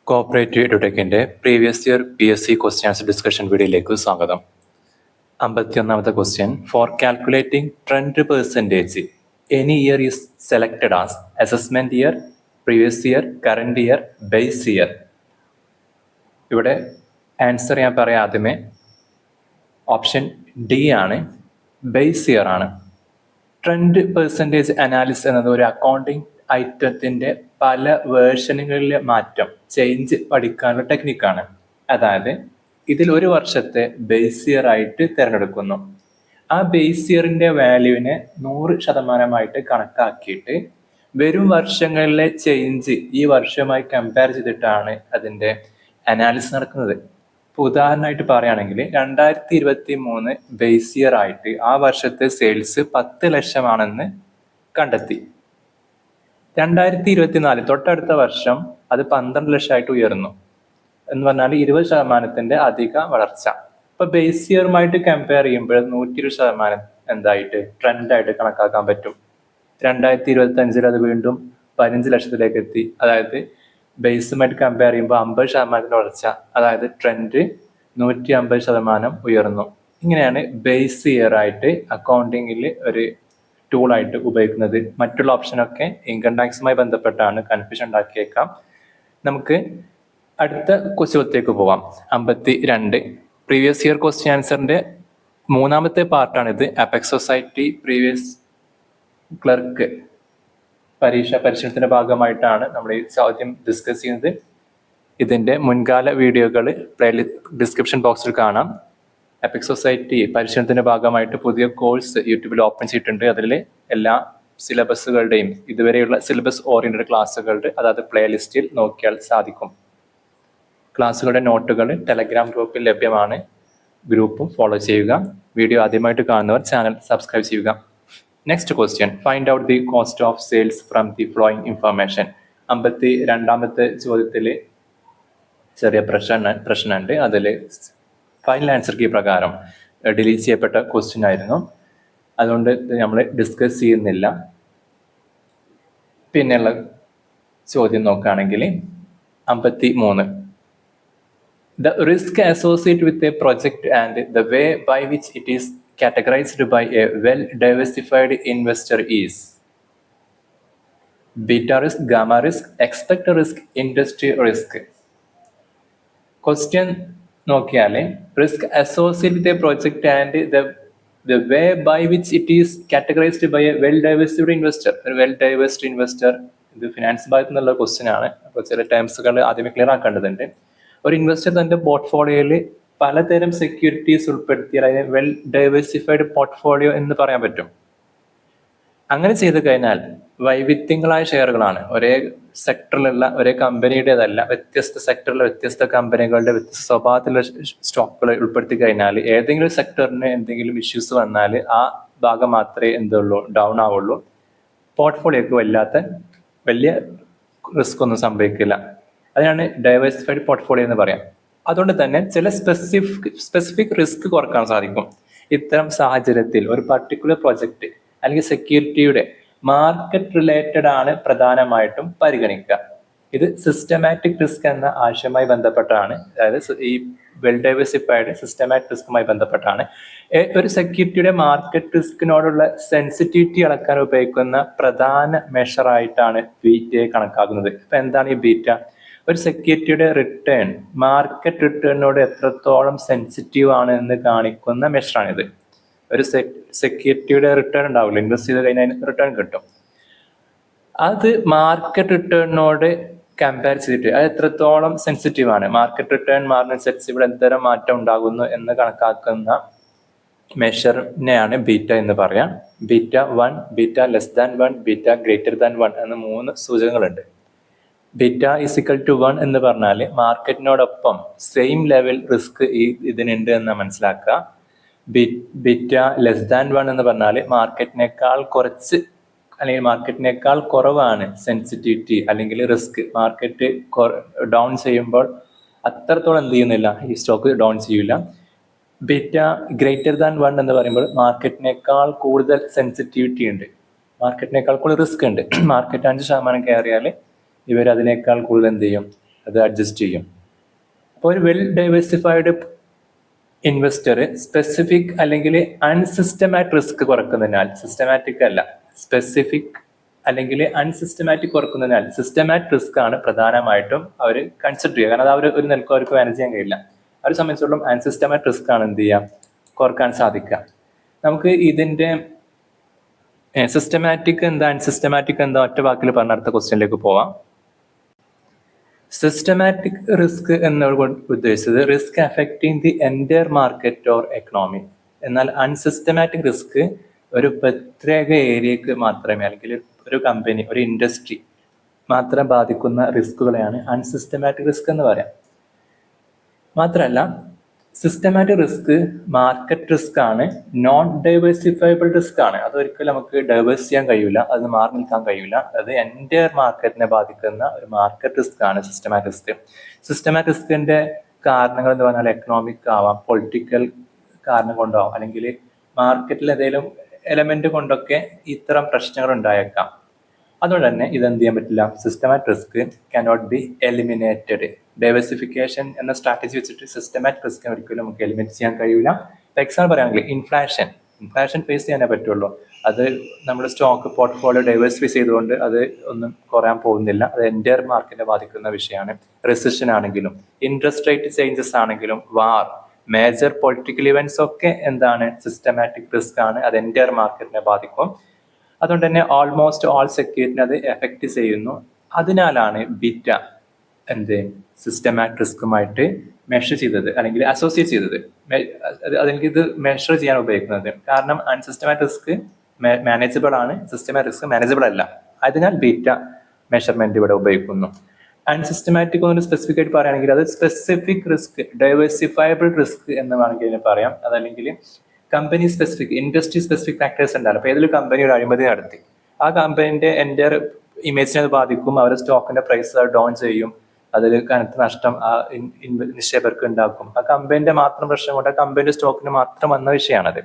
Cooperative എഡ്യൂടെക്കിന്റെ previous year PSC question answer discussion വീഡിയോയിലേക്ക് സ്വാഗതം. 51ാമത്തെ question. For calculating trend percentage any year is selected as assessment year, previous year, current year, base year. ഇവിടെ answer ഞാൻ പറയാം. ആദ്യമേ option D ആണ്, base year ആണ്. ട്രെൻഡ് പെർസെൻറ്റേജ് അനാലിസിസ് എന്നത് ഒരു അക്കൗണ്ടിങ് ഐറ്റത്തിന്റെ പല വേർഷനുകളിലെ മാറ്റം, ചേഞ്ച് പഠിക്കാനുള്ള ടെക്നിക്കാണ്. അതായത് ഇതിൽ ഒരു വർഷത്തെ ബേസ് ഇയർ ആയിട്ട് തിരഞ്ഞെടുക്കുന്നു. ആ ബേസ് ഇയറിന്റെ വാല്യൂവിനെ 100% കണക്കാക്കിയിട്ട് വരും വർഷങ്ങളിലെ ചേഞ്ച് ഈ വർഷവുമായി കമ്പയർ ചെയ്തിട്ടാണ് അതിന്റെ അനാലിസിസ് നടക്കുന്നത്. ഇപ്പോൾ ഉദാഹരണമായിട്ട് പറയുകയാണെങ്കിൽ 2023 ബേസ് ഇയർ ആയിട്ട് ആ വർഷത്തെ സെയിൽസ് 10 ലക്ഷമാണെന്ന് കണ്ടെത്തി. 2024 തൊട്ടടുത്ത വർഷം അത് 12 ലക്ഷമായിട്ട് ഉയർന്നു എന്ന് പറഞ്ഞാൽ 20% അധിക വളർച്ച. ഇപ്പൊ ബേസ് ഇയറുമായിട്ട് കമ്പയർ ചെയ്യുമ്പോൾ 120% എന്തായിട്ട് ട്രെൻഡായിട്ട് കണക്കാക്കാൻ പറ്റും. 2025 അത് വീണ്ടും 15 ലക്ഷത്തിലേക്ക് എത്തി. അതായത് ബേസുമായിട്ട് കമ്പയർ ചെയ്യുമ്പോൾ 50% വളർച്ച, അതായത് ട്രെൻഡ് 150% ഉയർന്നു. ഇങ്ങനെയാണ് ബേസ് ഇയർ ആയിട്ട് അക്കൗണ്ടിങ്ങിൽ ഒരു ടൂളായിട്ട് ഉപയോഗിക്കുന്നത്. മറ്റുള്ള ഓപ്ഷനൊക്കെ ഇൻകം ടാക്സുമായി ബന്ധപ്പെട്ടാണ്, കൺഫ്യൂഷൻ ഉണ്ടാക്കിയേക്കാം. നമുക്ക് അടുത്ത ക്വസ്റ്റ്യനിലേക്ക് പോവാം. 52 പ്രീവിയസ് ഇയർ ക്വസ്റ്റ്യൻ ആൻസറിന്റെ 3ാമത്തെ പാർട്ടാണിത്. അപെക്സ് സൊസൈറ്റി പ്രീവിയസ് ക്ലർക്ക് പരിശീലനത്തിന്റെ ഭാഗമായിട്ടാണ് നമ്മൾ ഈ ചോദ്യം ഡിസ്കസ് ചെയ്യുന്നത്. ഇതിന്റെ മുൻകാല വീഡിയോകൾ ഡിസ്ക്രിപ്ഷൻ ബോക്സിൽ കാണാം. അപെക്സ് സൊസൈറ്റി പരിശീലനത്തിന്റെ ഭാഗമായിട്ട് പുതിയ കോഴ്സ് യൂട്യൂബിൽ ഓപ്പൺ ചെയ്തിട്ടുണ്ട്. അതിൽ എല്ലാ സിലബസുകളുടെയും ഇതുവരെയുള്ള സിലബസ് ഓറിയന്റഡ് ക്ലാസ്സുകളുടെ അതായത് പ്ലേലിസ്റ്റിൽ നോക്കിയാൽ സാധിക്കും. ക്ലാസ്സുകളുടെ നോട്ടുകൾ ടെലഗ്രാം ഗ്രൂപ്പിൽ ലഭ്യമാണ്. ഗ്രൂപ്പും ഫോളോ ചെയ്യുക. വീഡിയോ ആദ്യമായിട്ട് കാണുന്നവർ ചാനൽ സബ്സ്ക്രൈബ് ചെയ്യുക. Next question. Find out the cost of sales from the following information. 52ാമത്തെ ചോദ്യത്തിൽ ചെറിയ പ്രശ്നമുണ്ട്. അതിൽ ഫൈനൽ ആൻസർ കീ പ്രകാരം ഡിലീറ്റ് ചെയ്യപ്പെട്ട ക്വസ്റ്റ്യൻ ആയിരുന്നു. അതുകൊണ്ട് നമ്മൾ ഡിസ്കസ് ചെയ്യുന്നില്ല. പിന്നെയുള്ള ചോദ്യം നോക്കുകയാണെങ്കിൽ 53. The risk associated with a project and the way by which it is categorized by a well-diversified investor is beta risk, gamma risk, expected risk, industry risk. Question നോക്കിയാൽ risk associate with a project and the way by which it is categorised by a well diversified investor. ഒരു well diversed investor, ഇത് finance ഭാഗത്തു നിന്നുള്ള question ആണ്. അപ്പോൾ ചില ടേംസുകൾ ആദ്യമേ clear ആക്കേണ്ടതുണ്ട്. ഒരു ഇൻവെസ്റ്റർ തന്റെ പോർട്ട്ഫോളിയോയിൽ പലതരം സെക്യൂരിറ്റീസ് ഉൾപ്പെടുത്തിയാൽ അതിനെ വെൽ ഡൈവേഴ്സിഫൈഡ് പോർട്ട്ഫോളിയോ എന്ന് പറയാൻ പറ്റും. അങ്ങനെ ചെയ്തു കഴിഞ്ഞാൽ വൈവിധ്യങ്ങളായ ഷെയറുകളാണ്. ഒരേ സെക്ടറിലുള്ള ഒരേ കമ്പനിയുടേതല്ല, വ്യത്യസ്ത സെക്ടറിലെ വ്യത്യസ്ത കമ്പനികളുടെ വ്യത്യസ്ത സ്വഭാവത്തിലുള്ള സ്റ്റോക്കുകൾ ഉൾപ്പെടുത്തി കഴിഞ്ഞാൽ ഏതെങ്കിലും സെക്ടറിന് എന്തെങ്കിലും ഇഷ്യൂസ് വന്നാൽ ആ ഭാഗം മാത്രമേ എന്തുള്ളൂ, ഡൗൺ ആവുള്ളൂ. പോർട്ട്ഫോളിയോക്ക് വലിയ റിസ്ക് ഒന്നും സംഭവിക്കില്ല. അതിനാണ് ഡൈവേഴ്സിഫൈഡ് പോർട്ട്ഫോളിയോ എന്ന് പറയാം. അതുകൊണ്ട് തന്നെ ചില സ്പെസിഫിക് റിസ്ക് കുറക്കാൻ സാധിക്കും. ഇത്തരം സാഹചര്യത്തിൽ ഒരു പർട്ടിക്കുലർ പ്രൊജക്ട് അല്ലെങ്കിൽ സെക്യൂരിറ്റിയുടെ മാർക്കറ്റ് റിലേറ്റഡ് ആണ് പ്രധാനമായിട്ടും പരിഗണിക്കുക. ഇത് സിസ്റ്റമാറ്റിക് റിസ്ക് എന്ന ആശയവുമായി ബന്ധപ്പെട്ടാണ്. അതായത് ഈ വെൽ ഡൈവേഴ്സിഫൈഡ് സിസ്റ്റമാറ്റിക് റിസ്കുമായി ബന്ധപ്പെട്ടാണ്. ഒരു സെക്യൂരിറ്റിയുടെ മാർക്കറ്റ് റിസ്കിനോടുള്ള സെൻസിറ്റിവിറ്റി അളക്കാൻ ഉപയോഗിക്കുന്ന പ്രധാന മെഷറായിട്ടാണ് ബീറ്റയെ കണക്കാക്കുന്നത്. ഇപ്പൊ എന്താണ് ഈ ബീറ്റ? ഒരു സെക്യൂരിറ്റിയുടെ റിട്ടേൺ മാർക്കറ്റ് റിട്ടേണിനോട് എത്രത്തോളം സെൻസിറ്റീവ് ആണ് എന്ന് കാണിക്കുന്ന മെഷറാണിത്. ഒരു സെക്യൂരിറ്റിയുടെ റിട്ടേൺ ഉണ്ടാവില്ല, ഇൻവെസ്റ്റ് ചെയ്ത് കഴിഞ്ഞാൽ റിട്ടേൺ കിട്ടും. അത് മാർക്കറ്റ് റിട്ടേണിനോട് കമ്പയർ ചെയ്തിട്ട് അത് എത്രത്തോളം സെൻസിറ്റീവ് ആണ്, മാർക്കറ്റ് റിട്ടേൺ മാറുന്നതനുസരിച്ച് ഇവിടെ എന്തരം മാറ്റം ഉണ്ടാകുന്നു എന്ന് കണക്കാക്കുന്ന മെഷറിനെയാണ് ബീറ്റ എന്ന് പറയാം. Beta 1, beta less than 1, beta greater than 1 എന്ന 3 സൂചകങ്ങളുണ്ട്. ബീറ്റ = 1 എന്ന് പറഞ്ഞാൽ മാർക്കറ്റിനോടൊപ്പം സെയിം ലെവൽ റിസ്ക് ഇതിനുണ്ട് എന്ന് മനസ്സിലാക്കുക. ബീറ്റ ലെസ് ദാൻ 1 എന്ന് പറഞ്ഞാൽ മാർക്കറ്റിനേക്കാൾ കുറച്ച് അല്ലെങ്കിൽ മാർക്കറ്റിനേക്കാൾ കുറവാണ് സെൻസിറ്റിവിറ്റി അല്ലെങ്കിൽ റിസ്ക്. മാർക്കറ്റ് ഡൗൺ ചെയ്യുമ്പോൾ അത്രത്തോളം എന്ത് ചെയ്യുന്നില്ല, ഈ സ്റ്റോക്ക് ഡൗൺ ചെയ്യില്ല. ബീറ്റ ഗ്രേറ്റർ ദാൻ 1 എന്ന് പറയുമ്പോൾ മാർക്കറ്റിനേക്കാൾ കൂടുതൽ സെൻസിറ്റിവിറ്റി ഉണ്ട്, മാർക്കറ്റിനേക്കാൾ കൂടുതൽ റിസ്ക് ഉണ്ട്. മാർക്കറ്റ് 5% കയറിയാൽ ഇവർ അതിനേക്കാൾ കൂടുതൽ എന്ത് ചെയ്യും, അത് അഡ്ജസ്റ്റ് ചെയ്യും. അപ്പോൾ ഒരു വെൽ ഡൈവേഴ്സിഫൈഡ് ഇൻവെസ്റ്റർ സ്പെസിഫിക് അല്ലെങ്കിൽ അൺസിസ്റ്റമാറ്റിക് റിസ്ക് കുറക്കുന്നതിനാൽ, സിസ്റ്റമാറ്റിക് അല്ല, സ്പെസിഫിക് അല്ലെങ്കിൽ അൺസിസ്റ്റമാറ്റിക് കുറക്കുന്നതിനാൽ സിസ്റ്റമാറ്റിക് റിസ്ക് ആണ് പ്രധാനമായിട്ടും അവർ കൺസിഡർ ചെയ്യുക. കാരണം അത് അവർ ഒരു നിലക്കും അവർക്ക് മാനേജ് ചെയ്യാൻ കഴിയില്ല. അവരെ സംബന്ധിച്ചിടത്തോളം അൺസിസ്റ്റമാറ്റിക് റിസ്ക് ആണ് എന്ത് ചെയ്യുക, കുറക്കാൻ സാധിക്കുക. നമുക്ക് ഇതിന്റെ സിസ്റ്റമാറ്റിക് എന്താ അൺസിസ്റ്റമാറ്റിക് എന്താ ഒറ്റ വാക്കിൽ പറഞ്ഞ അടുത്ത ക്വസ്റ്റ്യനിലേക്ക് പോവാം. സിസ്റ്റമാറ്റിക് റിസ്ക് എന്നോട് ഉദ്ദേശിച്ചത് risk affecting the entire market or economy. എന്നാൽ അൺസിസ്റ്റമാറ്റിക് റിസ്ക് ഒരു പ്രത്യേക ഏരിയക്ക് മാത്രമേ, അല്ലെങ്കിൽ ഒരു കമ്പനി, ഒരു ഇൻഡസ്ട്രി മാത്രം ബാധിക്കുന്ന റിസ്കുകളെയാണ് അൺസിസ്റ്റമാറ്റിക് റിസ്ക് എന്ന് പറയാം. മാത്രമല്ല സിസ്റ്റമാറ്റിക് റിസ്ക് മാർക്കറ്റ് റിസ്ക് ആണ്, നോൺ ഡൈവേഴ്സിഫൈബിൾ റിസ്ക് ആണ്. അതൊരിക്കലും നമുക്ക് ഡൈവേഴ്സ് ചെയ്യാൻ കഴിയില്ല, അത് മാറി നിൽക്കാൻ കഴിയില്ല. അത് എൻറ്റയർ മാർക്കറ്റിനെ ബാധിക്കുന്ന ഒരു മാർക്കറ്റ് റിസ്ക് ആണ് സിസ്റ്റമാറ്റിക് റിസ്ക്. സിസ്റ്റമാറ്റിക് റിസ്കിന്റെ കാരണങ്ങൾ എന്ന് പറഞ്ഞാൽ എക്കണോമിക് ആവാം, പൊളിറ്റിക്കൽ കാരണം കൊണ്ടാവാം, അല്ലെങ്കിൽ മാർക്കറ്റിൽ ഏതെങ്കിലും എലമെന്റ് കൊണ്ടൊക്കെ ഇത്തരം പ്രശ്നങ്ങൾ ഉണ്ടായേക്കാം. അതുകൊണ്ട് തന്നെ ഇതെന്ത് ചെയ്യാൻ പറ്റില്ല, systematic risk cannot B eliminated. Diversification എന്ന സ്ട്രാറ്റജി വെച്ചിട്ട് സിസ്റ്റമാറ്റിക് റിസ്ക് ഒരിക്കലും നമുക്ക് എലിമിനേറ്റ് ചെയ്യാൻ കഴിയില്ല. എക്സാമ്പിൾ പറയുകയാണെങ്കിൽ ഇൻഫ്ലേഷൻ ഫേസ് ചെയ്യാനേ പറ്റുള്ളൂ. അത് നമ്മൾ സ്റ്റോക്ക് പോർട്ട്ഫോളിയോ ഡൈവേഴ്സിഫൈ ചെയ്തുകൊണ്ട് അത് ഒന്നും കുറയാൻ പോകുന്നില്ല. അത് എൻറ്റയർ മാർക്കറ്റിനെ ബാധിക്കുന്ന വിഷയമാണ്. റിസഷൻ ആണെങ്കിലും, ഇൻട്രസ്റ്റ് റേറ്റ് ചേഞ്ചസ് ആണെങ്കിലും, വാർ, മേജർ പൊളിറ്റിക്കൽ ഇവന്റ്സ് ഒക്കെ എന്താണ്, സിസ്റ്റമാറ്റിക് റിസ്ക് ആണ്. അത് എൻറ്റയർ മാർക്കറ്റിനെ ബാധിക്കും. അതുകൊണ്ട് തന്നെ ഓൾമോസ്റ്റ് ഓൾ സെക്യൂരിറ്റിനെ അത് എഫക്റ്റ് ചെയ്യുന്നു. അതിനാലാണ് ബീറ്റ സിസ്റ്റമാറ്റിക് റിസ്കുമായിട്ട് മെഷർ ചെയ്തത്, അല്ലെങ്കിൽ അസോസിയേറ്റ് ചെയ്തത്. അതെനിക്ക് ഇത് മെഷർ ചെയ്യാൻ ഉപയോഗിക്കുന്നത്. കാരണം അൺസിസ്റ്റമാറ്റിക് റിസ്ക് മാനേജബിൾ ആണ്, സിസ്റ്റമാറ്റിക് റിസ്ക് മാനേജബിൾ അല്ല. അതിനാൽ ബീറ്റ മെഷർമെന്റ് ഇവിടെ ഉപയോഗിക്കുന്നു. അൺസിസ്റ്റമാറ്റിക് ഒന്ന് സ്പെസിഫിക് ആയിട്ട് പറയുകയാണെങ്കിൽ അത് സ്പെസിഫിക് റിസ്ക്, ഡൈവേഴ്സിഫയബിൾ റിസ്ക് എന്ന് വേണമെങ്കിൽ പറയാം. അതല്ലെങ്കിൽ company specific, industry specific factors ഉണ്ടാവില്ല. അപ്പോൾ ഏതൊരു കമ്പനി ഒരു അഴിമതി നടത്തി, ആ കമ്പനിന്റെ എൻറ്റയർ ഇമേജിനെ അത് ബാധിക്കും. അവരുടെ സ്റ്റോക്കിന്റെ പ്രൈസ് ഡൗൺ ചെയ്യും, അതിൽ കനത്ത നഷ്ടം ആ നിക്ഷേപകർക്ക് ഉണ്ടാക്കും. ആ കമ്പനിന്റെ മാത്രം പ്രശ്നം കൊണ്ട് ആ കമ്പനിയുടെ സ്റ്റോക്കിന് മാത്രം വന്ന വിഷയമാണത്.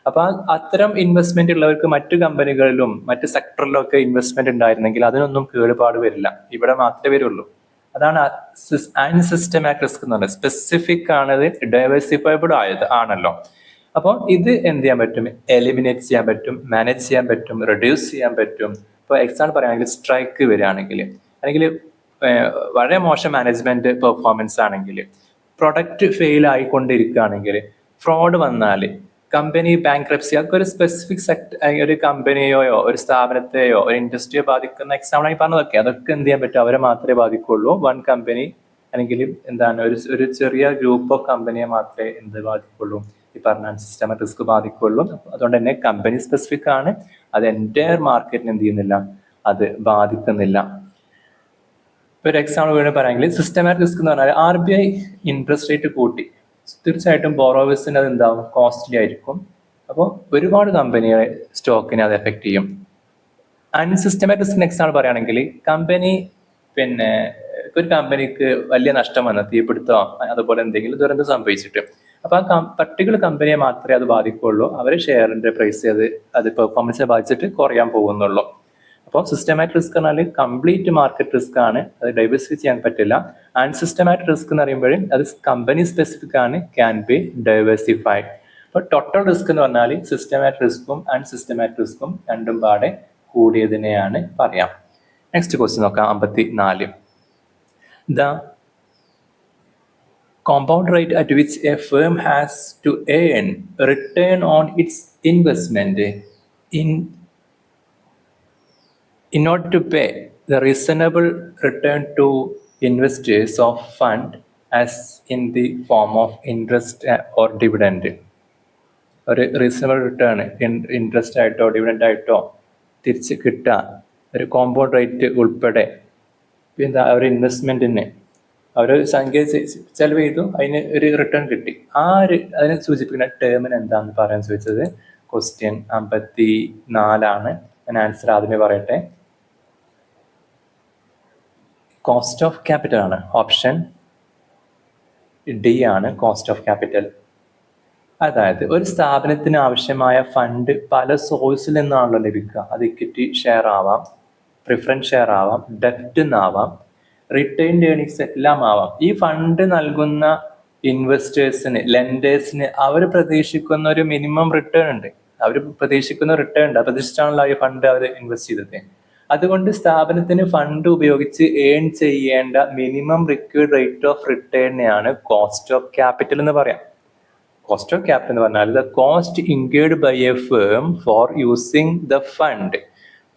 അപ്പൊ അത്തരം ഇൻവെസ്റ്റ്മെന്റ് ഉള്ളവർക്ക് മറ്റു കമ്പനികളിലും മറ്റു സെക്ടറിലും ഒക്കെ ഇൻവെസ്റ്റ്മെന്റ് ഉണ്ടായിരുന്നെങ്കിൽ അതിനൊന്നും കേടുപാട് വരില്ല, ഇവിടെ മാത്രമേ വരുള്ളൂ. അതാണ് അൺസിസ്റ്റമാറ്റിക് റിസ്ക് എന്ന് പറയുന്നത്. സ്പെസിഫിക് ആണത്, ഡൈവേഴ്സിഫൈബിൾ ആണല്ലോ. അപ്പോൾ ഇത് എന്ത് ചെയ്യാൻ പറ്റും, എലിമിനേറ്റ് ചെയ്യാൻ പറ്റും, മാനേജ് ചെയ്യാൻ പറ്റും, റെഡ്യൂസ് ചെയ്യാൻ പറ്റും. ഇപ്പോൾ എക്സാമ്പിൾ പറയുകയാണെങ്കിൽ സ്ട്രൈക്ക് വരികയാണെങ്കിൽ, അല്ലെങ്കിൽ വളരെ മോശം മാനേജ്മെന്റ് പെർഫോമൻസ് ആണെങ്കിൽ, പ്രൊഡക്റ്റ് ഫെയിൽ ആയിക്കൊണ്ടിരിക്കുകയാണെങ്കിൽ, ഫ്രോഡ് വന്നാൽ, കമ്പനി ബാങ്ക്രപ്സി, ഒക്കെ ഒരു സ്പെസിഫിക് ഒരു കമ്പനിയോ ഒരു സ്ഥാപനത്തെയോ ഒരു ഇൻഡസ്ട്രിയോ ബാധിക്കുന്ന എക്സാമ്പിളായി പറഞ്ഞതൊക്കെ, അതൊക്കെ എന്ത് ചെയ്യാൻ പറ്റും, അവരെ മാത്രമേ ബാധിക്കുള്ളൂ. വൺ കമ്പനി അല്ലെങ്കിൽ ഒരു ചെറിയ ഗ്രൂപ്പ് ഓഫ് കമ്പനിയെ മാത്രമേ എന്ത് ബാധിക്കുള്ളൂ, ഈ പറഞ്ഞ സിസ്റ്റമാറ്റിക് റിസ്ക് ബാധിക്കുള്ളൂ. അതുകൊണ്ട് തന്നെ കമ്പനി സ്പെസിഫിക് ആണ്, അത് എൻറ്റയർ മാർക്കറ്റിന് എന്ത് ചെയ്യുന്നില്ല, അത് ബാധിക്കുന്നില്ല. ഒരു എക്സാമ്പിൾ വേണ്ടി പറയുമെങ്കിൽ സിസ്റ്റമാറ്റിക് റിസ്ക് എന്ന് പറഞ്ഞാൽ RBI ഇൻട്രസ്റ്റ് റേറ്റ് കൂട്ടി, തീർച്ചയായിട്ടും ബോറോവേഴ്സിന് അത് എന്താവും, കോസ്റ്റ്ലി ആയിരിക്കും. അപ്പോൾ ഒരുപാട് കമ്പനികളെ സ്റ്റോക്കിനെ അത് എഫക്ട് ചെയ്യും. അൺസിസ്റ്റമാറ്റിക് റിസ്കിന് എക്സാമ്പിൾ പറയുകയാണെങ്കിൽ കമ്പനി ഒരു കമ്പനിക്ക് വലിയ നഷ്ടം വന്ന, തീപിടുത്തോ അതുപോലെ എന്തെങ്കിലും ദുരന്തം സംഭവിച്ചിട്ട്, അപ്പൊ ആ പർട്ടിക്കുലർ കമ്പനിയെ മാത്രമേ അത് ബാധിക്കുള്ളൂ. അവരെ ഷെയറിന്റെ പ്രൈസ് അത് പെർഫോമൻസിനെ ബാധിച്ചിട്ട് കുറയാൻ പോകുന്നുള്ളൂ. അപ്പോൾ സിസ്റ്റമാറ്റിക് റിസ്ക് പറഞ്ഞാൽ കംപ്ലീറ്റ് മാർക്കറ്റ് റിസ്ക് ആണ്, അത് ഡൈവേഴ്സിഫൈ ചെയ്യാൻ പറ്റില്ല. അൺസിസ്റ്റമാറ്റിക് റിസ്ക് എന്ന് പറയുമ്പോഴും അത് കമ്പനി സ്പെസിഫിക് ആണ്, ക്യാൻ ബി ഡൈവേഴ്സിഫൈഡ്. അപ്പോൾ ടോട്ടൽ റിസ്ക് എന്ന് പറഞ്ഞാൽ സിസ്റ്റമാറ്റിക് റിസ്ക്കും അൺസിസ്റ്റമാറ്റിക് റിസ്ക്കും രണ്ടും പാടെ കൂടിയതിനെയാണ് പറയാം. നെക്സ്റ്റ് ക്വസ്റ്റ്യൻ നോക്കാം, 54. The compound rate at which a firm has to earn return on its investment in order to pay the reasonable return to investors of fund as in the form of interest or dividend. ഒരു reasonable return interest ആയിട്ടോ dividend ആയിട്ടോ തിരിച്ച് കിട്ടുക, ഒരു compound rate ഉൾപ്പെടെ എന്താ ഒരു ഇൻവെസ്റ്റ്മെന്റിന് അവർ സംഖ്യ ചെലവ് ചെയ്തു, അതിന് ഒരു റിട്ടേൺ കിട്ടി. അതിനെ സൂചിപ്പിക്കുന്ന ടേമിന് എന്താണെന്ന് പറയാൻ ചോദിച്ചത്. ക്വസ്റ്റ്യൻ 54 ഞാൻ ആൻസർ ആദ്യമേ പറയട്ടെ. കോസ്റ്റ് ഓഫ് ക്യാപിറ്റൽ ആണ്. ഓപ്ഷൻ ഡി ആണ് കോസ്റ്റ് ഓഫ് ക്യാപിറ്റൽ. അതായത് ഒരു സ്ഥാപനത്തിന് ആവശ്യമായ ഫണ്ട് പല സോഴ്സിൽ നിന്നാണല്ലോ ലഭിക്കുക. അത് ഇക്വിറ്റി ഷെയർ ആവാം, പ്രിഫറൻസ് ഷെയർ ആവാം, ഡെപ്റ്റ് നിന്നാവാം. റിട്ടേൺഡ് ഏർണിങ്സ് എല്ലാം ആവാം. ഈ ഫണ്ട് നൽകുന്ന ഇൻവെസ്റ്റേഴ്സിന്, ലെൻഡേഴ്സിന് അവർ പ്രതീക്ഷിക്കുന്ന ഒരു മിനിമം റിട്ടേൺ ഉണ്ട്. അവർ പ്രതീക്ഷിക്കുന്ന റിട്ടേൺ ഉണ്ട്. പ്രതീക്ഷിച്ചാണല്ലോ ഈ ഫണ്ട് അവർ ഇൻവെസ്റ്റ് ചെയ്തത്. അതുകൊണ്ട് സ്ഥാപനത്തിന് ഫണ്ട് ഉപയോഗിച്ച് ഏൺ ചെയ്യേണ്ട മിനിമം റിക്വയർഡ് റേറ്റ് ഓഫ് റിട്ടേണിനെയാണ് കോസ്റ്റ് ഓഫ് ക്യാപിറ്റൽ എന്ന് പറയാം. കോസ്റ്റ് ഓഫ് ക്യാപിറ്റൽ എന്ന് പറഞ്ഞാൽ the cost incurred by a firm for using the fund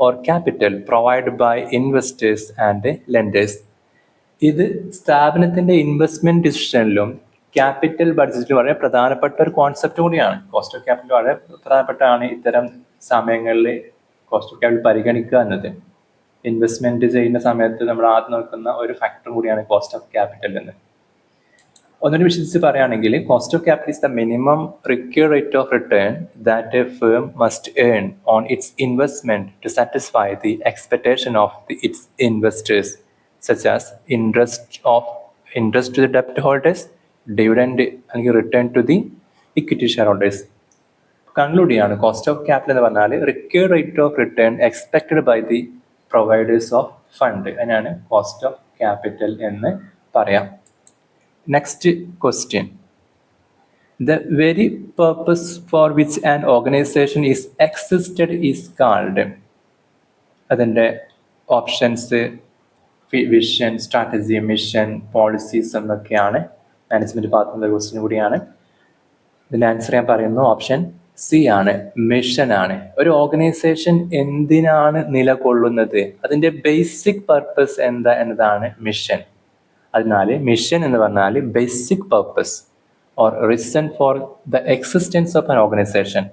or capital provide by investors and lenders. ഇത് സ്ഥാപനത്തിന്റെ ഇൻവെസ്റ്റ്മെന്റ് ഡിസിഷനിലും ക്യാപിറ്റൽ ബഡ്ജറ്റിലും വളരെ പ്രധാനപ്പെട്ട ഒരു കോൺസെപ്റ്റ് കൂടിയാണ്. കോസ്റ്റ് ഓഫ് ക്യാപിറ്റൽ വളരെ പ്രധാനപ്പെട്ടാണ് ഇത്തരം സമയങ്ങളിൽ കോസ്റ്റ് ഓഫ് ക്യാപിറ്റൽ പരിഗണിക്കുക എന്നത്. ഇൻവെസ്റ്റ്മെന്റ് ചെയ്യുന്ന സമയത്ത് നമ്മൾ ആദ്യം നോക്കുന്ന ഒരു ഫാക്ടർ കൂടിയാണ് കോസ്റ്റ് ഓഫ് ക്യാപിറ്റൽ എന്ന്. ഒന്നുകൂടി വിശദീകരിച്ച് പറയുകയാണെങ്കിൽ cost of capital is the minimum required rate of return that a firm must earn on its investment to satisfy the expectation of its investors such as interest to the debt holders, dividend അല്ലെങ്കിൽ return to the equity share holders. Conclude ചെയ്യാണ്, cost of capital എന്ന് പറഞ്ഞാൽ required rate of return expected by the providers of fund. അതിനാണ് cost of capital എന്ന് പറയാം. Next question. The very purpose for which an organization is existed is called. അതിൻ്റെ options vision, strategy, mission, policies എന്നൊക്കെയാണ്. Management ഭാഗത്തുള്ള question കൂടിയാണ്. ഇതിൻ്റെ answer ഞാൻ പറയുന്നു, ഓപ്ഷൻ സി ആണ്, മിഷൻ ആണ്. ഒരു ഓർഗനൈസേഷൻ എന്തിനാണ് നിലകൊള്ളുന്നത്, അതിൻ്റെ ബേസിക് പർപ്പസ് എന്താ എന്നതാണ് മിഷൻ. അതിനാൽ മിഷൻ എന്ന് പറഞ്ഞാൽ basic purpose or reason for the existence of an organisation.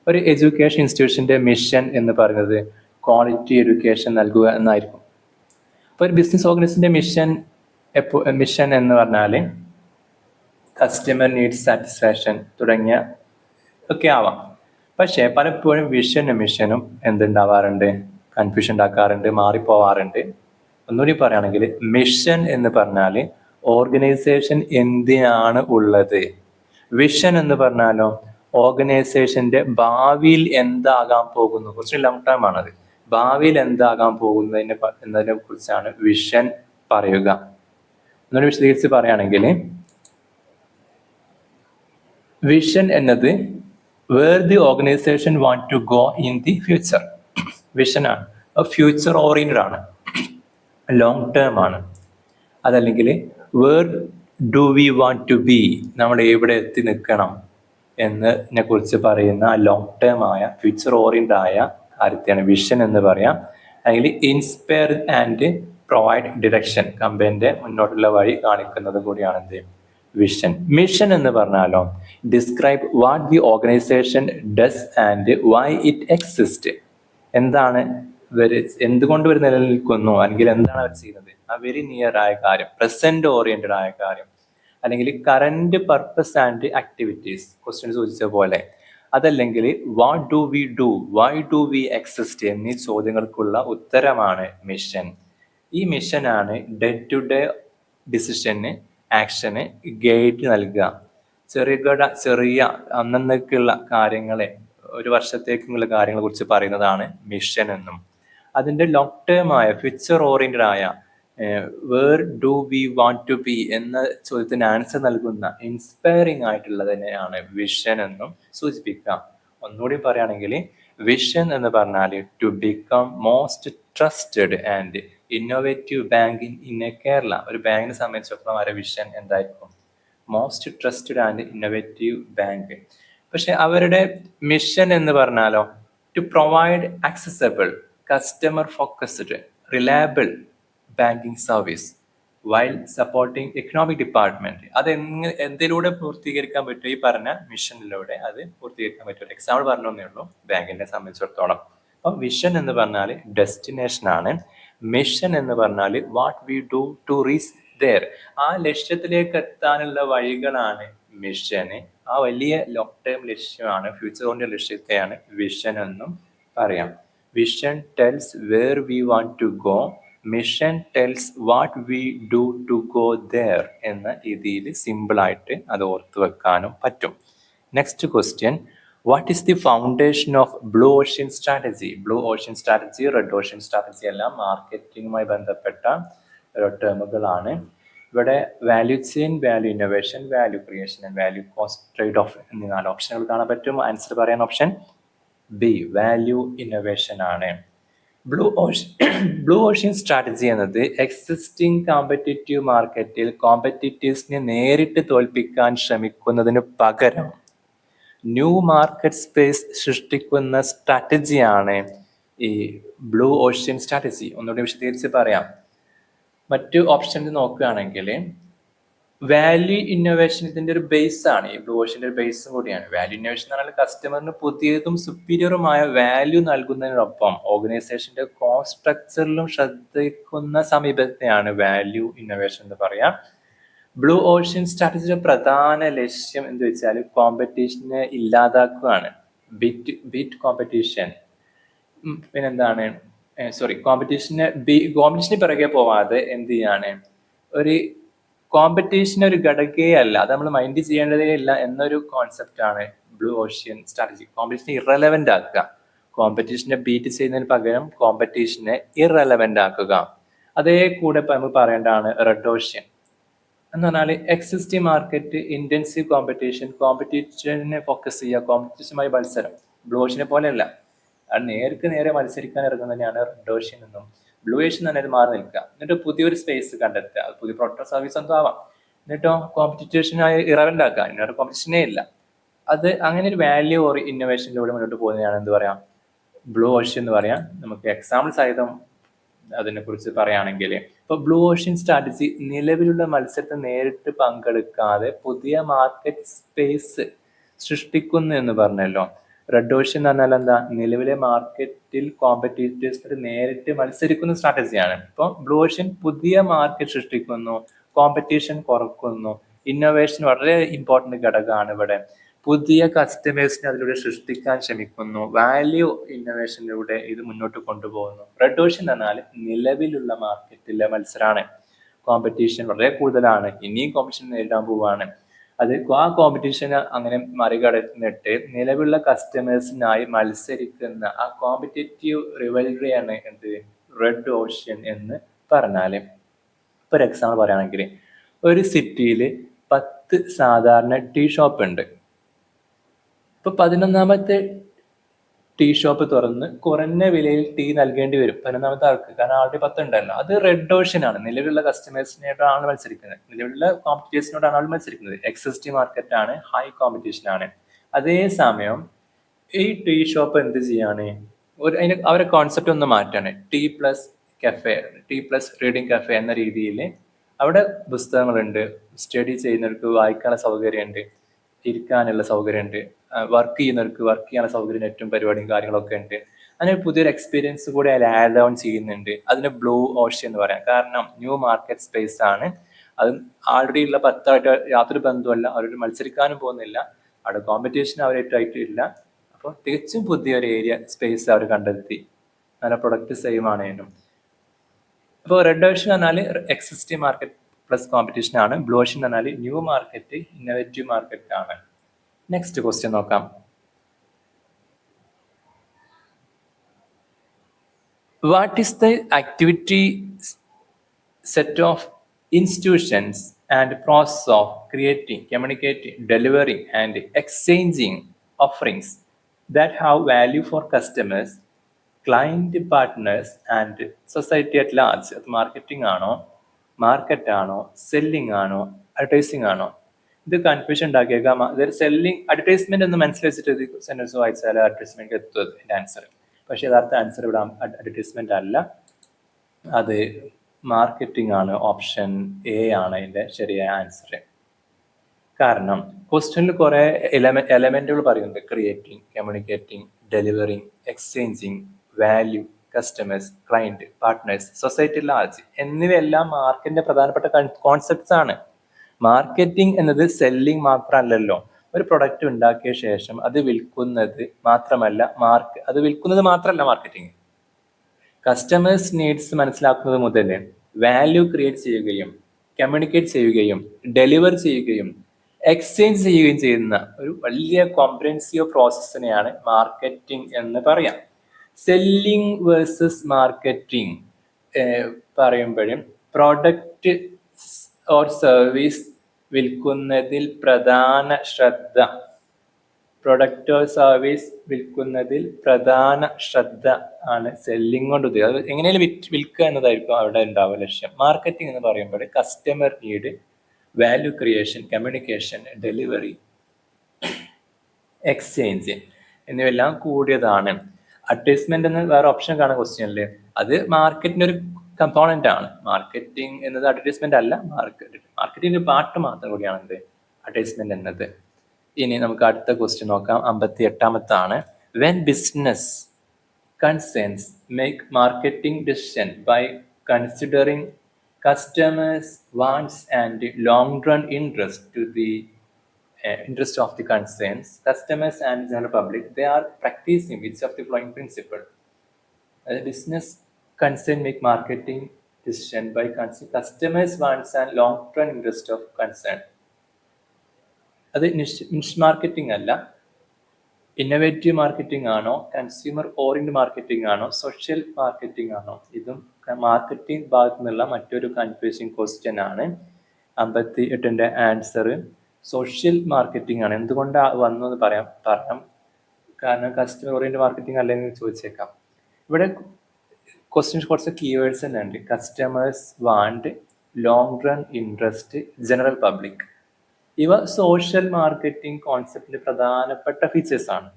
ഒരു എഡ്യൂക്കേഷൻ ഇൻസ്റ്റിറ്റ്യൂഷൻ്റെ മിഷൻ എന്ന് പറയുന്നത് ക്വാളിറ്റി എഡ്യൂക്കേഷൻ നൽകുക എന്നായിരിക്കും. അപ്പോൾ ഒരു ബിസിനസ് ഓർഗനൈസേഷൻ്റെ മിഷൻ എന്ന് പറഞ്ഞാൽ കസ്റ്റമർ നീഡ്സ് സാറ്റിസ്ഫാക്ഷൻ തുടങ്ങിയ ഒക്കെ ആവാം. പക്ഷേ പലപ്പോഴും വിഷനും മിഷനും എന്തുണ്ടാവാറുണ്ട്, കൺഫ്യൂഷൻ ഉണ്ടാക്കാറുണ്ട്, മാറിപ്പോവാറുണ്ട്. ഒന്നുകൂടി പറയുകയാണെങ്കിൽ മിഷൻ എന്ന് പറഞ്ഞാൽ ഓർഗനൈസേഷൻ എന്തിനാണ് ഉള്ളത്, വിഷൻ എന്ന് പറഞ്ഞാലോ ഓർഗനൈസേഷൻ്റെ ഭാവിയിൽ എന്താകാൻ പോകുന്നു, കുറച്ച് ലോങ് ടേം ആണത്. ഭാവിയിൽ എന്താകാൻ എന്നതിനെ കുറിച്ചാണ് വിഷൻ പറയുക. എന്നൊരു വിശദീകരിച്ച് പറയുകയാണെങ്കിൽ വിഷൻ എന്നത് where the organization want to go in the future. വിഷനാണ്, ഫ്യൂച്ചർ ഓറിയന്റഡ് ആണ്, ലോങ് ടേം ആണ്. അതല്ലെങ്കിൽ where do we want to be, നമ്മൾ എവിടെ എത്തി നിൽക്കണം എന്നതിനെ കുറിച്ച് പറയുന്ന ലോങ് ടേം ആയ ഫ്യൂച്ചർ ഓറിയന്റഡ് ആയ കാര്യത്തെയാണ് വിഷൻ എന്ന് പറയാം. അല്ലെങ്കിൽ ഇൻസ്പയർ ആൻഡ് പ്രൊവൈഡ് ഡിറക്ഷൻ, കമ്പനിയുടെ മുന്നോട്ടുള്ള വഴി കാണിക്കുന്നത് കൂടിയാണ് എന്ത് വിഷൻ. മിഷൻ എന്ന് പറഞ്ഞാലോ describe what the organisation does and why it exist. എന്താണ് എന്തുകൊണ്ട് ഇവർ നിലനിൽക്കുന്നു, അല്ലെങ്കിൽ എന്താണ് അവർ ചെയ്യുന്നത്, ആ വെരി നിയർ ആയ കാര്യം, പ്രസന്റ് ഓറിയന്റഡ് ആയ കാര്യം, അല്ലെങ്കിൽ current purpose and activities question സൂചിച്ച പോലെ. അതല്ലെങ്കിൽ what do we do, why do we exist എന്നീ ചോദ്യങ്ങൾക്കുള്ള ഉത്തരമാണ് മിഷൻ. ഈ മിഷനാണ് ഡേ ടു ഡേ ഡിസിഷന്, ആക്ഷന് ഗൈഡ് നൽകുക. ചെറിയ അന്നന്നേക്കുള്ള കാര്യങ്ങളെ, ഒരു വർഷത്തേക്കുള്ള കാര്യങ്ങളെ കുറിച്ച് പറയുന്നതാണ് മിഷൻ എന്നും. അതിൻ്റെ ലോങ് ടേം ആയ ഫ്യൂച്ചർ ഓറിയന്റഡ് ആയ where do we want to be എന്ന ചോദ്യത്തിന് ആൻസർ നൽകുന്ന ഇൻസ്പയറിംഗ് ആയിട്ടുള്ളതിനെയാണ് വിഷൻ എന്നും സൂചിപ്പിക്കാം. ഒന്നുകൂടി പറയുകയാണെങ്കിൽ വിഷൻ എന്ന് പറഞ്ഞാൽ to become most trusted and innovative bank in a Kerala. ഒരു ബാങ്കിനെ സംബന്ധിച്ചിടത്തോളം അവരുടെ വിഷൻ എന്തായിരിക്കും, most trusted and innovative bank. പക്ഷെ അവരുടെ മിഷൻ എന്ന് പറഞ്ഞാലോ to provide accessible, customer focused, reliable banking service while supporting economic department. അത് എന്തിലൂടെ പൂർത്തീകരിക്കാൻ പറ്റും, ഈ പറഞ്ഞ മിഷനിലൂടെ അത് പൂർത്തീകരിക്കാൻ പറ്റും. എക്സാമ്പിൾ പറഞ്ഞേ ഉള്ളൂ ബാങ്കിനെ സംബന്ധിച്ചിടത്തോളം. അപ്പം വിഷൻ എന്ന് പറഞ്ഞാൽ ഡെസ്റ്റിനേഷൻ ആണ്, മിഷൻ എന്ന് പറഞ്ഞാൽ what we do to reach there, ആ ലക്ഷ്യത്തിലേക്ക് എത്താനുള്ള വഴികളാണ് മിഷന്. ആ വലിയ ലോങ് ടേം ലക്ഷ്യമാണ്, ഫ്യൂച്ചർ ഓറിയന്റഡ് ലക്ഷ്യത്തെയാണ് വിഷൻ എന്നും പറയാം. Vision tells where we want to go, mission tells what we do to go there എന്ന രീതിയിൽ സിമ്പിളായിട്ട് അത് ഓർത്ത് വെക്കാനും പറ്റും. Next question, what is the foundation of blue ocean strategy? Blue ocean strategy, red ocean strategy എല്ലാം മാർക്കറ്റിംഗുമായി ബന്ധപ്പെട്ട ടേമുകളാണ്. ഇവിടെ value chain, value innovation, value creation and value cost trade off എന്നീ 4 ഓപ്ഷനുകൾ കാണാൻ പറ്റും. ആൻസർ പറയാൻ ഓപ്ഷൻ ബി, വാല്യൂ ഇന്നോവേഷൻ ആണ്. ബ്ലൂ ഓഷ്യൻ സ്ട്രാറ്റജി എന്നത് എക്സിസ്റ്റിംഗ് കോമ്പറ്റീറ്റീവ് മാർക്കറ്റിൽ കോമ്പറ്റീറ്റേഴ്സിനെ നേരിട്ട് തോൽപ്പിക്കാൻ ശ്രമിക്കുന്നതിന് പകരം ന്യൂ മാർക്കറ്റ് സ്പേസ് സൃഷ്ടിക്കുന്ന സ്ട്രാറ്റജിയാണ് ഈ ബ്ലൂ ഓഷ്യൻ സ്ട്രാറ്റജി. ഒന്നുകൂടി വിശദീകരിച്ച് പറയാം. മറ്റു ഓപ്ഷൻസ് നോക്കുകയാണെങ്കിൽ വാല്യൂ ഇന്നോവേഷൻ ഇതിന്റെ ഒരു ബേസ് ആണ്. ഈ ബ്ലൂ ഓഷ്യന്റെ ഒരു ബേസും കൂടിയാണ്. വാല്യൂ ഇന്നോവേഷൻ എന്ന് പറഞ്ഞാൽ കസ്റ്റമറിന് പുതിയതും സുപ്പീരിയറുമായ വാല്യൂ നൽകുന്നതിനൊപ്പം ഓർഗനൈസേഷന്റെ കോസ്റ്റ് സ്ട്രക്ചറിലും ശ്രദ്ധിക്കുന്ന സമീപത്തെയാണ് വാല്യൂ ഇന്നോവേഷൻ എന്ന് പറയാം. ബ്ലൂ ഓഷ്യൻ സ്ട്രാറ്റജിയുടെ പ്രധാന ലക്ഷ്യം എന്ന് വെച്ചാൽ കോമ്പറ്റീഷനെ ഇല്ലാതാക്കുകയാണ്. Beat competition. പിന്നെന്താണ്, കോമ്പറ്റീഷന് പിറകെ പോവാതെ എന്ത് ചെയ്യാണ്, ഒരു കോമ്പറ്റീഷൻ ഒരു ഘടകേ അല്ല, അത് നമ്മൾ മൈൻഡ് ചെയ്യേണ്ടതേ ഇല്ല എന്നൊരു കോൺസെപ്റ്റാണ് ബ്ലൂ ഓഷ്യൻ സ്ട്രാറ്റജി. കോമ്പറ്റീഷനെ ഇറലവൻ്റ് ആക്കുക, കോമ്പറ്റീഷനെ ബീറ്റ് ചെയ്യുന്നതിന് പകരം കോമ്പറ്റീഷനെ ഇറലവൻ്റ് ആക്കുക. അതേ കൂടെ നമ്മൾ പറയേണ്ടതാണ് റെഡ് ഓഷ്യൻ എന്ന് പറഞ്ഞാൽ എക്സിസ്റ്റിംഗ് മാർക്കറ്റ് ഇന്റൻസീവ് കോമ്പറ്റീഷനെ ഫോക്കസ് ചെയ്യുക, കോമ്പറ്റീഷനുമായി മത്സരം. ബ്ലൂ ഓഷ്യനെ പോലെയല്ല, അത് നേർക്ക് നേരെ മത്സരിക്കാൻ ഇറങ്ങുന്നതിനാണ് റെഡ് ഓഷ്യൻ എന്നും. ബ്ലൂ ഓഷ്യൻ തന്നെ മാറി നിൽക്കുക, എന്നിട്ട് പുതിയൊരു സ്പേസ് കണ്ടെത്തുക, അത് പുതിയ പ്രൊഡക്റ്റ് സർവീസ് എന്തോ ആവാം, എന്നിട്ടോ കോമ്പറ്റീഷനായി ഇറവൻ്റ് ആക്കുക, ഇന്നൊരു കോമ്പറ്റീഷനേ ഇല്ല. അത് അങ്ങനെ ഒരു വാല്യൂ ഓർ ഇന്നോവേഷനിലൂടെ മുന്നോട്ട് പോകുന്നതാണ് എന്ത് പറയാം, ബ്ലൂ ഓഷ്യൻ എന്ന് പറയാം. നമുക്ക് എക്സാമ്പിൾ സഹിതം അതിനെ കുറിച്ച് പറയുകയാണെങ്കിൽ, ഇപ്പൊ ബ്ലൂ ഓഷ്യൻ സ്ട്രാറ്റജി നിലവിലുള്ള മത്സരത്തെ നേരിട്ട് പങ്കെടുക്കാതെ പുതിയ മാർക്കറ്റ് സ്പേസ് സൃഷ്ടിക്കുന്നു എന്ന് പറഞ്ഞല്ലോ. റെഡ് ഓഷ്യൻ എന്ന് പറഞ്ഞാൽ എന്താ, നിലവിലെ മാർക്കറ്റിൽ കോമ്പറ്റീറ്റേഴ്സിനോട് നേരിട്ട് മത്സരിക്കുന്ന സ്ട്രാറ്റജിയാണ്. ഇപ്പോൾ ബ്ലൂ ഓഷ്യൻ പുതിയ മാർക്കറ്റ് സൃഷ്ടിക്കുന്നു, കോമ്പറ്റീഷൻ കുറക്കുന്നു, ഇന്നോവേഷൻ വളരെ ഇമ്പോർട്ടന്റ് ഘടകമാണ് ഇവിടെ. പുതിയ കസ്റ്റമേഴ്സിനെ അതിലൂടെ സൃഷ്ടിക്കാൻ ശ്രമിക്കുന്നു, വാല്യൂ ഇന്നോവേഷനിലൂടെ ഇത് മുന്നോട്ട് കൊണ്ടുപോകുന്നു. റെഡ് ഓഷ്യൻ എന്നാൽ നിലവിലുള്ള മാർക്കറ്റിലെ മത്സരമാണ്, കോമ്പറ്റീഷൻ വളരെ കൂടുതലാണ്, ഇനിയും കോമ്പറ്റീഷൻ നേരിടാൻ പോവുകയാണ്. അത് ആ കോമ്പറ്റീഷന് അങ്ങനെ മറികടന്നിട്ട് നിലവിലുള്ള കസ്റ്റമേഴ്സിനായി മത്സരിക്കുന്ന ആ കോമ്പറ്റേറ്റീവ് റിവൽറിയാണ് എന്ത്, റെഡ് ഓഷ്യൻ എന്ന് പറഞ്ഞാല്. ഇപ്പൊ ഒരു എക്സാമ്പിൾ പറയുകയാണെങ്കിൽ, ഒരു സിറ്റിയിൽ 10 സാധാരണ ടീ ഷോപ്പ് ഉണ്ട്. ഇപ്പൊ 11ാമത്തെ ടീ ഷോപ്പ് തുറന്ന് കുറഞ്ഞ വിലയിൽ ടീ നൽകേണ്ടി വരും 11ാമത്തെ ആൾക്ക്, കാരണം ആളുടെ 10 ഉണ്ടല്ലോ. അത് റെഡ് ഓഷ്യൻ ആണ്, നിലവിലുള്ള കസ്റ്റമേഴ്സിനോടാണ് മത്സരിക്കുന്നത്, നിലവിലുള്ള കോമ്പറ്റീഷനോടാണ് ആൾ മത്സരിക്കുന്നത്. എക്സിസ്റ്റിംഗ് മാർക്കറ്റ് ആണ്, ഹൈ കോമ്പറ്റീഷൻ ആണ്. അതേസമയം ഈ ടീ ഷോപ്പ് എന്ത് ചെയ്യാണ്, അവരെ കോൺസെപ്റ്റ് ഒന്ന് മാറ്റാണ്. ടീ പ്ലസ് റീഡിംഗ് കഫേ എന്ന രീതിയിൽ അവിടെ പുസ്തകങ്ങളുണ്ട്, സ്റ്റഡി ചെയ്യുന്നവർക്ക് വായിക്കാനുള്ള സൗകര്യമുണ്ട്, ഇരിക്കാനുള്ള സൗകര്യമുണ്ട്, വർക്ക് ചെയ്യുന്നവർക്ക് വർക്ക് ചെയ്യാനുള്ള സൗകര്യം, നെറ്റും പരിപാടിയും കാര്യങ്ങളൊക്കെ ഉണ്ട്. അങ്ങനെ പുതിയൊരു എക്സ്പീരിയൻസ് കൂടെ അതിൽ ആഡ് ഓൺ ചെയ്യുന്നുണ്ട്. അതിന് ബ്ലൂ ഓഷ്യൻ എന്ന് പറയാം. കാരണം ന്യൂ മാർക്കറ്റ് സ്പേസ് ആണ്, അത് ആൾറെഡി ഉള്ള 10ആയിട്ട് യാതൊരു ബന്ധമല്ല, അവരോട് മത്സരിക്കാനും പോകുന്നില്ല, അവിടെ കോമ്പറ്റീഷൻ അവരായിട്ട് ഇല്ല. അപ്പോൾ തികച്ചും പുതിയൊരു ഏരിയ സ്പേസ് അവർ കണ്ടെത്തി, നല്ല പ്രൊഡക്റ്റ് സെയിം ആണേനും. അപ്പോൾ റെഡ് ഓഷ്യൻ പറഞ്ഞാൽ എക്സിസ്റ്റിംഗ് മാർക്കറ്റ് പ്ലസ് കോമ്പറ്റീഷൻ ആണ്, ബ്ലൂ ഓഷ്യൻ പറഞ്ഞാൽ ന്യൂ മാർക്കറ്റ് ഇന്നോവേറ്റീവ് മാർക്കറ്റ് ആണ്. നെക്സ്റ്റ് ക്വസ്റ്റ്യൻ നോക്കാം. What is the activity set of institutions and process of creating, communicating, delivering and exchanging offerings that have value for customers, client partners and society at large? അത് marketing ആണോ, market ആണോ, selling ആണോ, advertising ആണോ? ഇത് confusion ഉണ്ടാക്കിയേക്കാം. ഇതൊരു selling advertisement എന്ന് മനസ്സിലാക്കിയിട്ട് sentence വായിച്ചാൽ അഡ്വർടൈസ്മെന്റ് എത്തും ഇതിന്റെ ആൻസർ. പക്ഷെ യഥാർത്ഥ ആൻസർ ഇവിടെ അഡ്വർടൈസ്മെന്റ് അല്ല, അത് മാർക്കറ്റിംഗ് ആണ്. ഓപ്ഷൻ എ ആണ് ഇതിന്റെ ശരിയായ ആൻസർ. കാരണം ക്വസ്റ്റ്യനിൽ കുറെ എലമെന്റുകൾ പറയുന്നുണ്ട്: creating, communicating, delivering, exchanging, value, customers, client, partners, society large എന്നിവയെല്ലാം മാർക്കറ്റിന്റെ പ്രധാനപ്പെട്ട കോൺസെപ്റ്റ്സ് ആണ്. മാർക്കറ്റിംഗ് എന്നത് സെല്ലിംഗ് മാത്രമല്ലല്ലോ. ഒരു പ്രൊഡക്റ്റ് ഉണ്ടാക്കിയ ശേഷം അത് വിൽക്കുന്നത് മാത്രമല്ല മാർക്കറ്റിംഗ്. കസ്റ്റമേഴ്സ് നീഡ്സ് മനസ്സിലാക്കുന്നത് മുതൽ വാല്യൂ ക്രിയേറ്റ് ചെയ്യുകയും കമ്മ്യൂണിക്കേറ്റ് ചെയ്യുകയും ഡെലിവർ ചെയ്യുകയും എക്സ്ചേഞ്ച് ചെയ്യുകയും ചെയ്യുന്ന ഒരു വലിയ കോംപ്രിഹെൻസീവ് പ്രോസസ്സിനെയാണ് മാർക്കറ്റിംഗ് എന്ന് പറയാം. സെല്ലിംഗ് വേഴ്സസ് മാർക്കറ്റിംഗ് പറയുമ്പോഴും പ്രോഡക്റ്റ് ഓർ സർവീസ് വിൽക്കുന്നതിൽ പ്രധാന ശ്രദ്ധ. പ്രൊഡക്റ്റ് ഓർ സർവീസ് വിൽക്കുന്നതിൽ പ്രധാന ശ്രദ്ധ ആണ് സെല്ലിംഗ് കൊണ്ട് ഉദ്ദേശിച്ചത്. അത് എങ്ങനെയാലും വിൽക്കുക എന്നതായിരിക്കും അവിടെ ഉണ്ടാവുക ലക്ഷ്യം. മാർക്കറ്റിംഗ് എന്ന് പറയുമ്പോൾ customer need, value creation, communication, delivery, exchange എന്നിവയെല്ലാം കൂടിയതാണ്. അഡ്വർടൈസ്മെന്റ് എന്ന് വേറെ ഓപ്ഷൻ കാണാൻ ക്വസ്റ്റ്യനിൽ, അത് മാർക്കറ്റിന്റെ ഒരു കമ്പോണന്റ് ആണ്. മാർക്കറ്റിംഗ് എന്നത് അഡ്വർടൈസ്മെന്റ് അല്ല, മാർക്കറ്റിംഗ് പാർട്ട് മാത്രം കൂടിയാണ് എന്ത് അഡ്വർടൈസ്മെന്റ് എന്നത്. ഇനി നമുക്ക് അടുത്ത ക്വസ്റ്റ്യൻ നോക്കാം. 58-ാമത്താണ്. When business concerns make marketing decision by considering customers' wants and long-run interest of the concerns, customers and general public, they are practicing which of the following principle? Business concern make marketing decision by considering customers' wants and long-run interest of concern. അത് നിഷ് marketing അല്ല, innovative marketing ആണോ, consumer oriented marketing ആണോ, social marketing ആണോ? ഇതും marketing ഭാഗത്തു നിന്നുള്ള മറ്റൊരു confusing question ആണ്. 58ന്റെ ആൻസർ സോഷ്യൽ മാർക്കറ്റിംഗ് ആണ്. എന്തുകൊണ്ടാണ് വന്നത് പറയാം. കാരണം കസ്റ്റമർ ഓറിയന്റഡ് മാർക്കറ്റിംഗ് അല്ലെങ്കിൽ ചോദിച്ചേക്കാം. ഇവിടെ ക്വസ്റ്റ്യൻസ് കുറച്ച് കീവേഡ്സ് തന്നെ ഉണ്ട്. Customers want, long run interest, general public. ഇവ സോഷ്യൽ മാർക്കറ്റിംഗ് കോൺസെപ്റ്റിന്റെ പ്രധാനപ്പെട്ട ഫീച്ചേഴ്സ് ആണ്.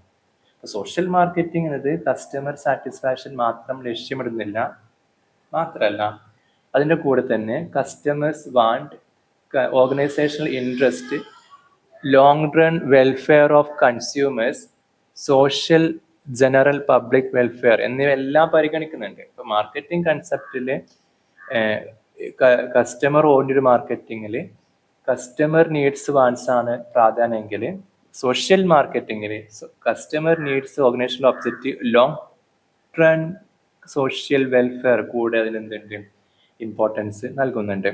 സോഷ്യൽ മാർക്കറ്റിംഗ് എന്നത് കസ്റ്റമർ സാറ്റിസ്ഫാക്ഷൻ മാത്രം ലക്ഷ്യമിടുന്നില്ല, മാത്രമല്ല അതിൻ്റെ കൂടെ തന്നെ customers want, organizational interest, long run welfare of consumers, social general public welfare എന്നിവയെല്ലാം പരിഗണിക്കുന്നുണ്ട്. ഇപ്പോൾ മാർക്കറ്റിംഗ് കൺസെപ്റ്റിൽ കസ്റ്റമർ ഓറിയന്റഡ് മാർക്കറ്റിങ്ങിൽ കസ്റ്റമർ നീഡ്സ് വാൻസ് ആണ് പ്രാധാന്യമെങ്കിൽ, സോഷ്യൽ മാർക്കറ്റിങ്ങിൽ customer needs, organizational objective, long run social welfare കൂടെ അതിനെന്തുണ്ട് ഇമ്പോർട്ടൻസ് നൽകുന്നുണ്ട്.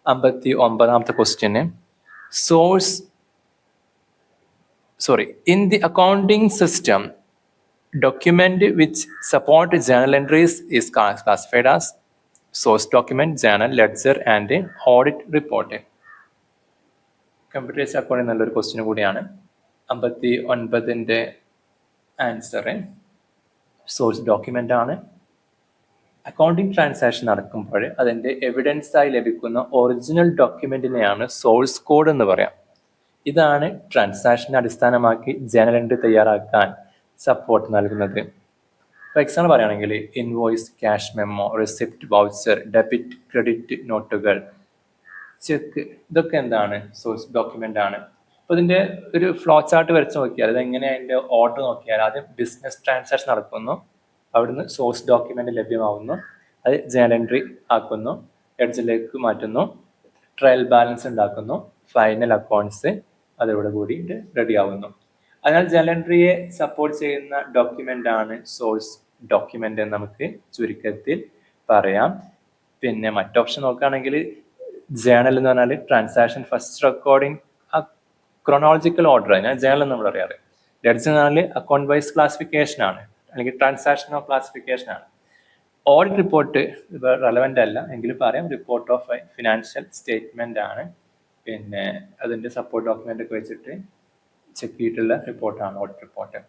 59ാമത്തെ question in the accounting system, document which support journal entries is classified as source document, journal, ledger and audit report. Computerised accounting നല്ലൊരു question കൂടിയാണ്. 59ന്റെ answer source document ആണ്. Accounting transaction നടക്കുമ്പോൾ അതിൻ്റെ evidence ആയി ലഭിക്കുന്ന ഒറിജിനൽ ഡോക്യുമെന്റിനെയാണ് സോഴ്സ് കോഡ് എന്ന് പറയാം. ഇതാണ് ട്രാൻസാക്ഷനെ അടിസ്ഥാനമാക്കി ജേണൽ എൻട്രി തയ്യാറാക്കാൻ സപ്പോർട്ട് നൽകുന്നത്. ഫോർ എക്സാമ്പിൾ പറയുകയാണെങ്കിൽ invoice, cash memo, receipt, voucher, debit, credit നോട്ടുകൾ, ചെക്ക്, ഇതൊക്കെ എന്താണ് സോഴ്സ് ഡോക്യുമെന്റ് ആണ്. അപ്പോൾ ഇതിൻ്റെ ഒരു ഫ്ലോ ചാർട്ട് വരച്ച് നോക്കിയാൽ, അതെങ്ങനെ അതിൻ്റെ ഓർഡർ നോക്കിയാൽ, ആദ്യം ബിസിനസ് ട്രാൻസാക്ഷൻ നടക്കുന്നു, അവിടുന്ന് സോഴ്സ് ഡോക്യുമെന്റ് ലഭ്യമാവുന്നു, അത് ജേണൽ എൻട്രി ആക്കുന്നു, എഡ്ജിലേക്ക് മാറ്റുന്നു, ട്രയൽ ബാലൻസ് ഉണ്ടാക്കുന്നു, ഫൈനൽ അക്കൗണ്ട്സ് അതോടെ കൂടിയിട്ട് റെഡി ആവുന്നു. അതിനാൽ ജേണൽ എൻട്രിയെ സപ്പോർട്ട് ചെയ്യുന്ന ഡോക്യുമെന്റ് ആണ് സോഴ്സ് ഡോക്യുമെന്റ് എന്ന് നമുക്ക് ചുരുക്കത്തിൽ പറയാം. പിന്നെ മറ്റു ഓപ്ഷൻ നോക്കുകയാണെങ്കിൽ ജേണൽ എന്ന് പറഞ്ഞാൽ transaction first recording chronological order, അതിനാ ജേണൽ എന്ന് നമ്മൾ പറയാറ്. ലെഡ്ജർ എന്ന് പറഞ്ഞാൽ അക്കൗണ്ട് വൈസ് ക്ലാസിഫിക്കേഷൻ ആണ്, അല്ലെങ്കിൽ ട്രാൻസാക്ഷൻ ഓഫ് ക്ലാസിഫിക്കേഷൻ ആണ്. ഓഡിറ്റ് റിപ്പോർട്ട് ഇപ്പോൾ റെലവൻ്റ് അല്ല എങ്കിലും പറയാം, റിപ്പോർട്ട് ഓഫ് ഫിനാൻഷ്യൽ സ്റ്റേറ്റ്മെന്റ് ആണ്. പിന്നെ അതിൻ്റെ സപ്പോർട്ട് ഡോക്യുമെന്റ് ഒക്കെ വെച്ചിട്ട് ചെക്ക് ചെയ്തിട്ടുള്ള റിപ്പോർട്ടാണ് ഓഡിറ്റ് റിപ്പോർട്ട്.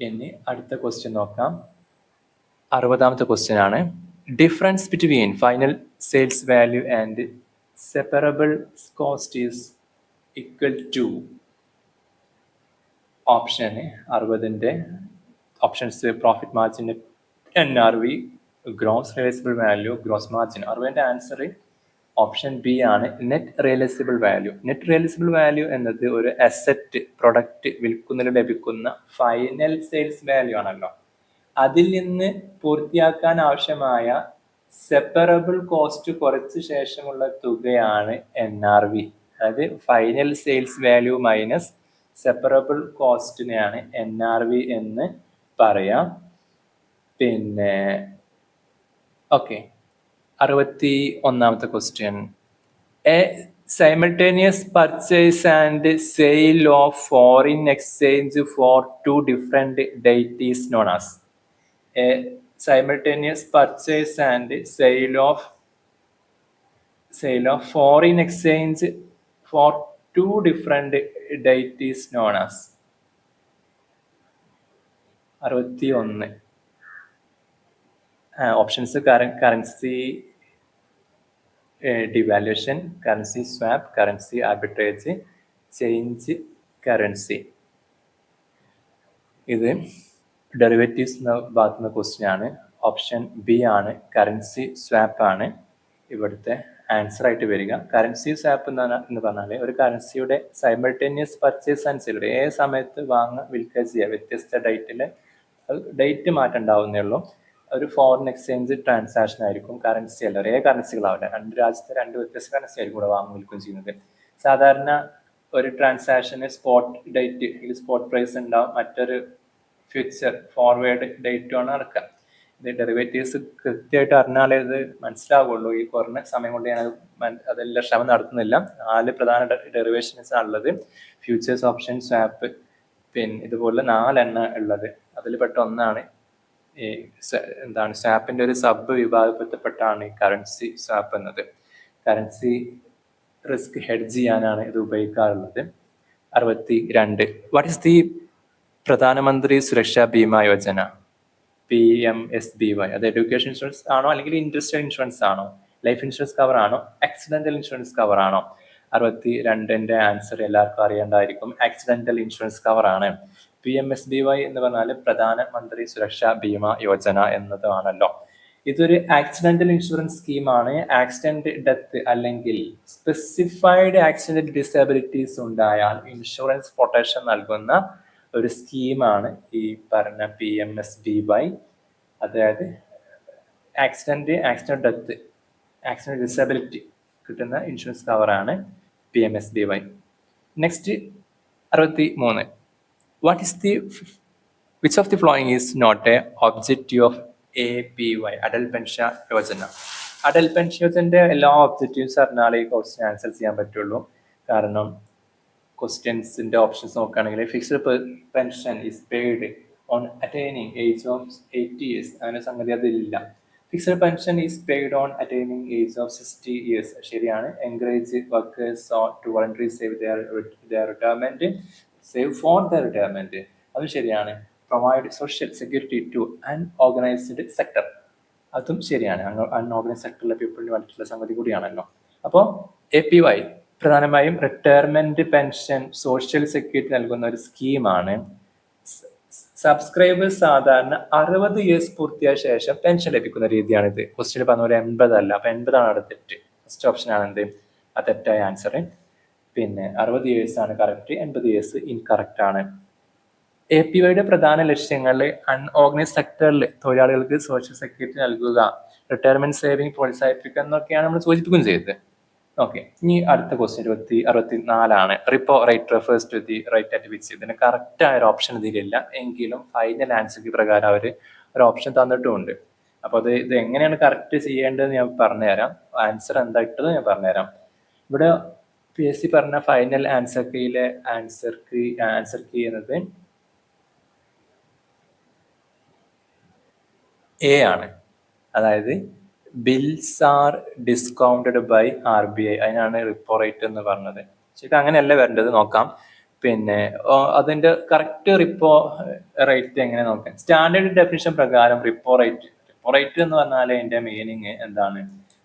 ഇനി അടുത്ത ക്വസ്റ്റ്യൻ നോക്കാം. 60ാമത്തെ ക്വസ്റ്റ്യൻ ആണ്. Difference between final sales value and separable cost is equal to. ഓപ്ഷന് 60ന്റെ options profit margin, NRV, gross realizable value, gross margin. 60ന്റെ ആൻസർ ഓപ്ഷൻ ബി ആണ്, net realizable value. Net realizable value എന്നത് ഒരു asset, product വിൽക്കുന്നതിന് ലഭിക്കുന്ന final sales value ആണല്ലോ. അതിൽ നിന്ന് പൂർത്തിയാക്കാൻ ആവശ്യമായ സെപ്പറബിൾ കോസ്റ്റ് കുറച്ച ശേഷമുള്ള തുകയാണ് NRV. അതായത് ഫൈനൽ സെയിൽസ് വാല്യൂ മൈനസ് സെപ്പറബിൾ കോസ്റ്റിനെയാണ് NRV എന്ന് പറയാം. പിന്നെ ഓക്കെ, 61ാമത്തെ question. A simultaneous purchase and sale of foreign exchange for two different dates is known as. A simultaneous purchase and sale of sale of foreign exchange for 2 different date is known as 61. Options currency devaluation, currency swap, currency arbitrage, change currency. ഇത് derivatives എന്ന ഭാഗത്തുനിന്ന് question ആണ്. Option B ആണ്, currency swap ആണ് ഇവിടുത്തെ answer ആയിട്ട് വരിക. Currency swap എന്ന് പറഞ്ഞാൽ ഒരു കറൻസിയുടെ സൈമൾട്ടേനിയസ് പർച്ചേസ് ആൻഡ് സെയിൽ, ഏത് സമയത്ത് വിൽക്കുക ചെയ്യുക, വ്യത്യസ്ത ഡേറ്റിൽ ഡേറ്റ് മാറ്റം ഉണ്ടാവുന്നേ ഉള്ളൂ. ഒരു ഫോറിൻ എക്സ്ചേഞ്ച് ട്രാൻസാക്ഷൻ ആയിരിക്കും, കറൻസി അല്ല, ഒരേ കറൻസികളാവില്ല, രണ്ട് രാജ്യത്തെ രണ്ട് വ്യത്യസ്ത കറൻസി ആയിരിക്കും ഇവിടെ വിൽക്കുകയും ചെയ്യുന്നത്. സാധാരണ ഒരു ട്രാൻസാക്ഷന് സ്പോട്ട് ഡേറ്റ് അല്ലെങ്കിൽ സ്പോട്ട് പ്രൈസ് ഉണ്ടാവും, മറ്റൊരു ഫ്യൂച്ചർ ഫോർവേഡ് ഡേറ്റുമാണ് നടക്കുക. ഇത് ഡെറിവേറ്റീവ്സ് കൃത്യമായിട്ട് അറിഞ്ഞാലേ ഇത് മനസ്സിലാവുള്ളൂ. ഈ കുറഞ്ഞ സമയം കൊണ്ട് ഞാൻ അതെല്ലാം ശ്രമം നടത്തുന്നില്ല. 4 പ്രധാന ഡെറിവേഷൻസ് ആണുള്ളത്. ഫ്യൂച്ചേഴ്സ്, ഓപ്ഷൻ, സ്വാപ്പ്, പിന്നെ ഇതുപോലെ 4 എണ്ണം ഉള്ളത്. അതിൽ പെട്ട ഒന്നാണ് ഈ സ്വാപ്പിന്റെ ഒരു സബ് വിഭാഗത്തിൽപ്പെട്ടാണ് ഈ കറൻസി സ്വാപ്പ് എന്നത്. കറൻസി റിസ്ക് ഹെഡ്ജ് ചെയ്യാനാണ് ഇത് ഉപയോഗിക്കാറുള്ളത്. 62. വാട്ട് ഈസ് ദി പ്രധാനമന്ത്രി സുരക്ഷാ ബീമാ യോജന, PMSBY? അത് എഡ്യൂക്കേഷൻ ഇൻഷുറൻസ് ആണോ, അല്ലെങ്കിൽ ഇൻഡസ്ട്രിയൽ ഇൻഷുറൻസ് ആണോ, ലൈഫ് ഇൻഷുറൻസ് കവർ ആണോ, ആക്സിഡന്റൽ ഇൻഷുറൻസ് കവർ ആണോ? 62ന്റെ ആൻസർ എല്ലാവർക്കും അറിയേണ്ടതായിരിക്കും. ആക്സിഡന്റൽ ഇൻഷുറൻസ് കവർ ആണ്. PMSBY എന്ന് പറഞ്ഞാൽ പ്രധാനമന്ത്രി സുരക്ഷാ ബീമാ യോജന എന്നതാണല്ലോ. ഇതൊരു ആക്സിഡന്റൽ ഇൻഷുറൻസ് സ്കീമാണ്. ആക്സിഡന്റ് ഡെത്ത് അല്ലെങ്കിൽ സ്പെസിഫൈഡ് ആക്സിഡന്റ് ഡിസബിലിറ്റീസ് ഉണ്ടായാൽ ഇൻഷുറൻസ് പ്രൊട്ടക്ഷൻ നൽകുന്ന ഒരു സ്കീമാണ് ഈ പറഞ്ഞ PMSBY. അതായത് ആക്സിഡന്റ് ഡെത്ത്, ആക്സിഡന്റ് ഡിസബിലിറ്റി കിട്ടുന്ന ഇൻഷുറൻസ് കവറാണ് PMSBY. Next 63. What is which of the following is not a objective of APY, Atal pension Yojana? Atal pension യോജനയുടെ എല്ലാ ഒബ്ജക്റ്റീവ്സ് അറിഞ്ഞാൽ ഈ ക്വസ്റ്റ്യൻ ആൻസർ ചെയ്യാൻ പറ്റുള്ളൂ. കാരണം ക്വസ്റ്റ്യൻസിന്റെ ഓപ്ഷൻസ് നോക്കുകയാണെങ്കിൽ fixed pension is paid on attaining age of 80 years, അങ്ങനെ സംഗതി അതിലില്ല. Fixed pension is paid on attaining age of 60 years, ശരിയാണ്. Encourage workers to voluntary save their retirement, save for the retirement, അതും ശരിയാണ്. Provide social security to unorganized sector, അതും ശരിയാണ്. Unorganised സെക്ടറിലെ പീപ്പിളിന് വേണ്ടിയിട്ടുള്ള സംഗതി കൂടിയാണല്ലോ. അപ്പോൾ APY പ്രധാനമായും റിട്ടയർമെന്റ് പെൻഷൻ, സോഷ്യൽ സെക്യൂരിറ്റി നൽകുന്ന ഒരു സ്കീമാണ്. സബ്സ്ക്രൈബേഴ്സ് സാധാരണ 60 years പൂർത്തിയായ ശേഷം പെൻഷൻ ലഭിക്കുന്ന രീതിയാണിത്. ക്വസ്റ്റ്യൻ പറഞ്ഞ പോലെ 80 അല്ല, അപ്പൊ 80 ആണ് അടുത്ത തെറ്റ്. ഫസ്റ്റ് ഓപ്ഷൻ ആണ് എന്ത്, ആ തെറ്റായ ആൻസർ. പിന്നെ 60 years ആണ് കറക്റ്റ്, 80 years ഇൻകറക്റ്റ് ആണ്. APYയുടെ പ്രധാന ലക്ഷ്യങ്ങൾ അൺഓർഗനൈസ്ഡ് സെക്ടറിൽ തൊഴിലാളികൾക്ക് സോഷ്യൽ സെക്യൂരിറ്റി നൽകുക, റിട്ടയർമെന്റ് സേവിംഗ് പ്രോത്സാഹിപ്പിക്കുക എന്നൊക്കെയാണ് നമ്മൾ സൂചിപ്പിക്കുകയും ചെയ്തത്. ഓക്കെ, ഇനി അടുത്ത question 64 repo rate refers to the rate at which. ഇതിന് കറക്റ്റ് ആയ ഒരു ഓപ്ഷൻ ഇതിലില്ല, എങ്കിലും ഫൈനൽ ആൻസർ പ്രകാരം അവർ ഒരു ഓപ്ഷൻ തന്നിട്ടുമുണ്ട്. അപ്പോൾ ഇത് എങ്ങനെയാണ് കറക്റ്റ് ചെയ്യേണ്ടതെന്ന് ഞാൻ പറഞ്ഞുതരാം. ആൻസർ എന്താ ഇട്ടത് ഞാൻ പറഞ്ഞുതരാം. ഇവിടെ PSC പറഞ്ഞ ഫൈനൽ ആൻസർ കീയിലെ ആൻസർ കീ എന്നത് A ആണ്. അതായത് bills are discounted by RBI, അതിനാണ് റിപ്പോ റേറ്റ് എന്ന് പറഞ്ഞത്. ശരിക്കും അങ്ങനെയല്ല വരേണ്ടത്, നോക്കാം. പിന്നെ അതിന്റെ കറക്റ്റ് റിപ്പോ റേറ്റ് എങ്ങനെ നോക്കാം. സ്റ്റാൻഡേർഡ് ഡെഫിനിഷൻ പ്രകാരം റിപ്പോ റേറ്റ് എന്ന് പറഞ്ഞാൽ അതിന്റെ മീനിങ് എന്താണ്?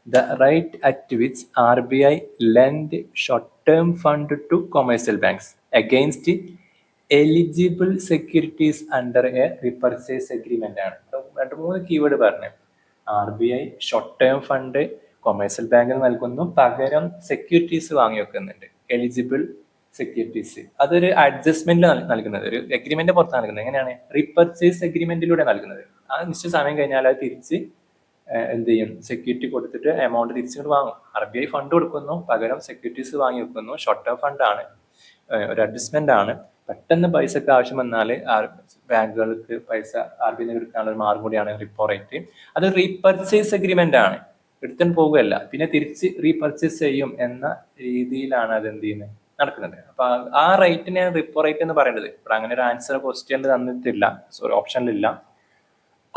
The rate at which RBI lend short-term fund to commercial banks against eligible securities under a repurchase agreement ആണ്. 2-3 കീവേഡ് പറഞ്ഞു. RBI short term fund commercial ബാങ്കിൽ നൽകുന്നു, പകരം സെക്യൂരിറ്റീസ് വാങ്ങി വെക്കുന്നുണ്ട്, എലിജിബിൾ സെക്യൂരിറ്റീസ്. അതൊരു അഡ്ജസ്റ്റ്മെന്റ് നൽകുന്നത്, ഒരു എഗ്രിമെന്റ് പുറത്ത് നൽകുന്നത്. എങ്ങനെയാണ്? റീപർച്ചേസ് എഗ്രിമെന്റിലൂടെ നൽകുന്നത്. ആ നിശ്ചിത സമയം കഴിഞ്ഞാൽ അത് തിരിച്ച് എന്ത് ചെയ്യും? സെക്യൂരിറ്റി കൊടുത്തിട്ട് എമൗണ്ട് തിരിച്ചുകൊണ്ട് വാങ്ങും. RBI ഫണ്ട് കൊടുക്കുന്നു, പകരം സെക്യൂരിറ്റീസ് വാങ്ങി വെക്കുന്നു. ഷോർട്ട് ടേം ഫണ്ട് ആണ്, ഒരു അഡ്ജസ്റ്റ്മെന്റ് ആണ്. പെട്ടെന്ന് പൈസക്ക് ആവശ്യം വന്നാൽ ബാങ്കുകൾക്ക് പൈസ RBI എടുക്കാനുള്ള ഒരു മാർഗം കൂടിയാണ് റിപ്പോ റേറ്റ്. അത് റീപർച്ചേസ് എഗ്രിമെന്റ് ആണ്, എടുത്തിട്ട് പോകുകയല്ല, പിന്നെ തിരിച്ച് റീപർച്ചേസ് ചെയ്യും എന്ന രീതിയിലാണ് അത് എന്ത് ചെയ്യുന്നത്, നടക്കുന്നത്. അപ്പൊ ആ റേറ്റിനെ റിപ്പോ റേറ്റ് എന്ന് പറയുന്നത്. ഇവിടെ അങ്ങനെ ഒരു ആൻസർ ക്വസ്റ്റ്യനിൽ തന്നിട്ടില്ല, സോറി ഓപ്ഷനിലില്ല.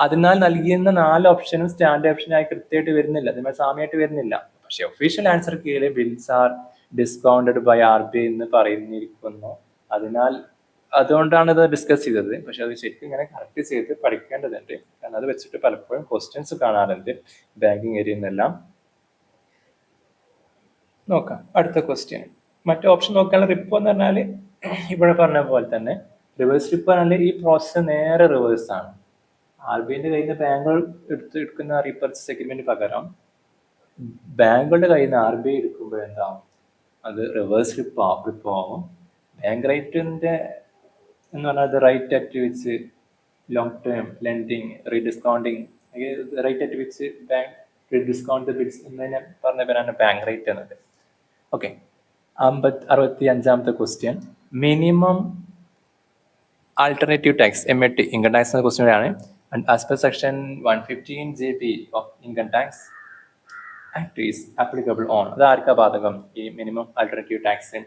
അതിനാൽ നൽകിയിരുന്ന 4 ഓപ്ഷനും സ്റ്റാൻഡേർഡ് ഓപ്ഷനായി കൃത്യമായിട്ട് വരുന്നില്ല, അതിന്മേൽ സാമ്യമായിട്ട് വരുന്നില്ല. പക്ഷെ ഒഫീഷ്യൽ ആൻസർ കീഴിൽ bills are discounted by RBI എന്ന് പറയുന്നിരിക്കുന്നു. അതിനാൽ അതുകൊണ്ടാണ് ഇത് ഡിസ്കസ് ചെയ്തത്. പക്ഷെ അത് ശരിക്കും ഇങ്ങനെ കറക്റ്റ് ചെയ്ത് പഠിക്കേണ്ടതുണ്ട്. കാരണം അത് വെച്ചിട്ട് പലപ്പോഴും ക്വസ്റ്റ്യൻസ് കാണാറുണ്ട് ബാങ്കിങ് ഏരിയയിൽ നിന്നെല്ലാം. നോക്കാം അടുത്ത ക്വസ്റ്റ്യൻ. മറ്റു ഓപ്ഷൻ നോക്കാനുള്ള റിപ്പോ എന്ന് പറഞ്ഞാൽ ഇവിടെ പറഞ്ഞ പോലെ തന്നെ റിവേഴ്സ് റിപ്പോ പറഞ്ഞാൽ ഈ പ്രോസസ്സ് നേരെ റിവേഴ്സ് ആണ്. RBIന്റെ കയ്യിൽ നിന്ന് ബാങ്കുകൾ എടുക്കുന്ന റീപർച്ചേസ് എഗ്രിമെന്റ് പകരം ബാങ്കുകളുടെ കയ്യിൽ നിന്ന് RBI എടുക്കുമ്പോൾ എന്താവും, അത് റിവേഴ്സ് റിപ്പോ ആവും. ബാങ്ക് റേറ്റിന്റെ എന്ന് പറഞ്ഞാൽ rate at which long term lending rediscounting rate at which bank rediscount bills എന്നതിനെ പറഞ്ഞ പേരാണ് ബാങ്ക് റേറ്റ് എന്നത്. ഓക്കെ, 65ാമത്തെ question. Minimum alternative tax MAT income tax എന്ന ക്വസ്റ്റ്യൻ ആണ്. And as per section 115JB of income tax act is applicable on. അത് ആർക്കാ ബാധകം? ഈ മിനിമം ആൾട്ടർനേറ്റീവ് ടാക്സ്.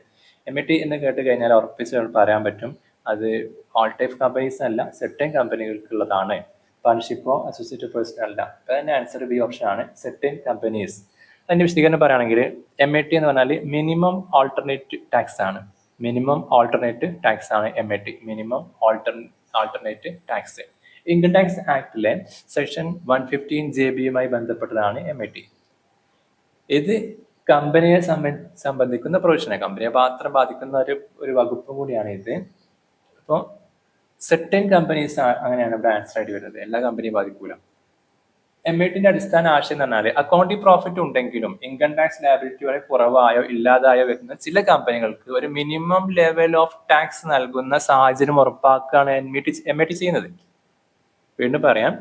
MAT എന്ന് കേട്ട് കഴിഞ്ഞാൽ ഉറപ്പിച്ച് പറയാൻ പറ്റും അത് ഓൾ ടൈപ്പ് കമ്പനീസ് അല്ല, സെർട്ടൻ കമ്പനികൾക്കുള്ളതാണ്. പാർട്ണർഷിപ്പോ അസോസിയേറ്റഡ് പേഴ്സൺ അല്ല. അപ്പോൾ അതിൻ്റെ ആൻസർ ബി ഓപ്ഷൻ ആണ്, സെർട്ടൻ കമ്പനീസ്. അതിൻ്റെ വിശദീകരണം പറയുകയാണെങ്കിൽ MAT എന്ന് പറഞ്ഞാൽ മിനിമം ആൾട്ടർനേറ്റ് ടാക്സ് ആണ്. മിനിമം ആൾട്ടർനേറ്റ് ടാക്സ് ആണ് MAT, minimum alternate tax. Income tax ആക്ടിലെ സെക്ഷൻ 115JBയുമായി ബന്ധപ്പെട്ടതാണ് MAT. ഇത് കമ്പനിയെ സംബന്ധിക്കുന്ന പ്രൊവിഷനാണ്, കമ്പനിയെ മാത്രം ബാധിക്കുന്ന ഒരു വകുപ്പും കൂടിയാണ് ഇത്. അപ്പോൾ സെർട്ടൻ കമ്പനീസ് അങ്ങനെയാണ് ഇവിടെ ആൻസർ ആയിട്ട് വരുന്നത്, എല്ലാ കമ്പനിയും ബാധിക്കൂല. MATന്റെ അടിസ്ഥാന ആശയം എന്ന് പറഞ്ഞാൽ അക്കൗണ്ടിങ് പ്രോഫിറ്റ് ഉണ്ടെങ്കിലും ഇൻകം ടാക്സ് ലയബിലിറ്റി വളരെ കുറവായോ ഇല്ലാതായോ വരുന്ന ചില കമ്പനികൾക്ക് ഒരു മിനിമം ലെവൽ ഓഫ് ടാക്സ് നൽകുന്ന സാഹചര്യം ഉറപ്പാക്കുകയാണ് MAT ചെയ്യുന്നത്. വീണ്ടും പറയാം,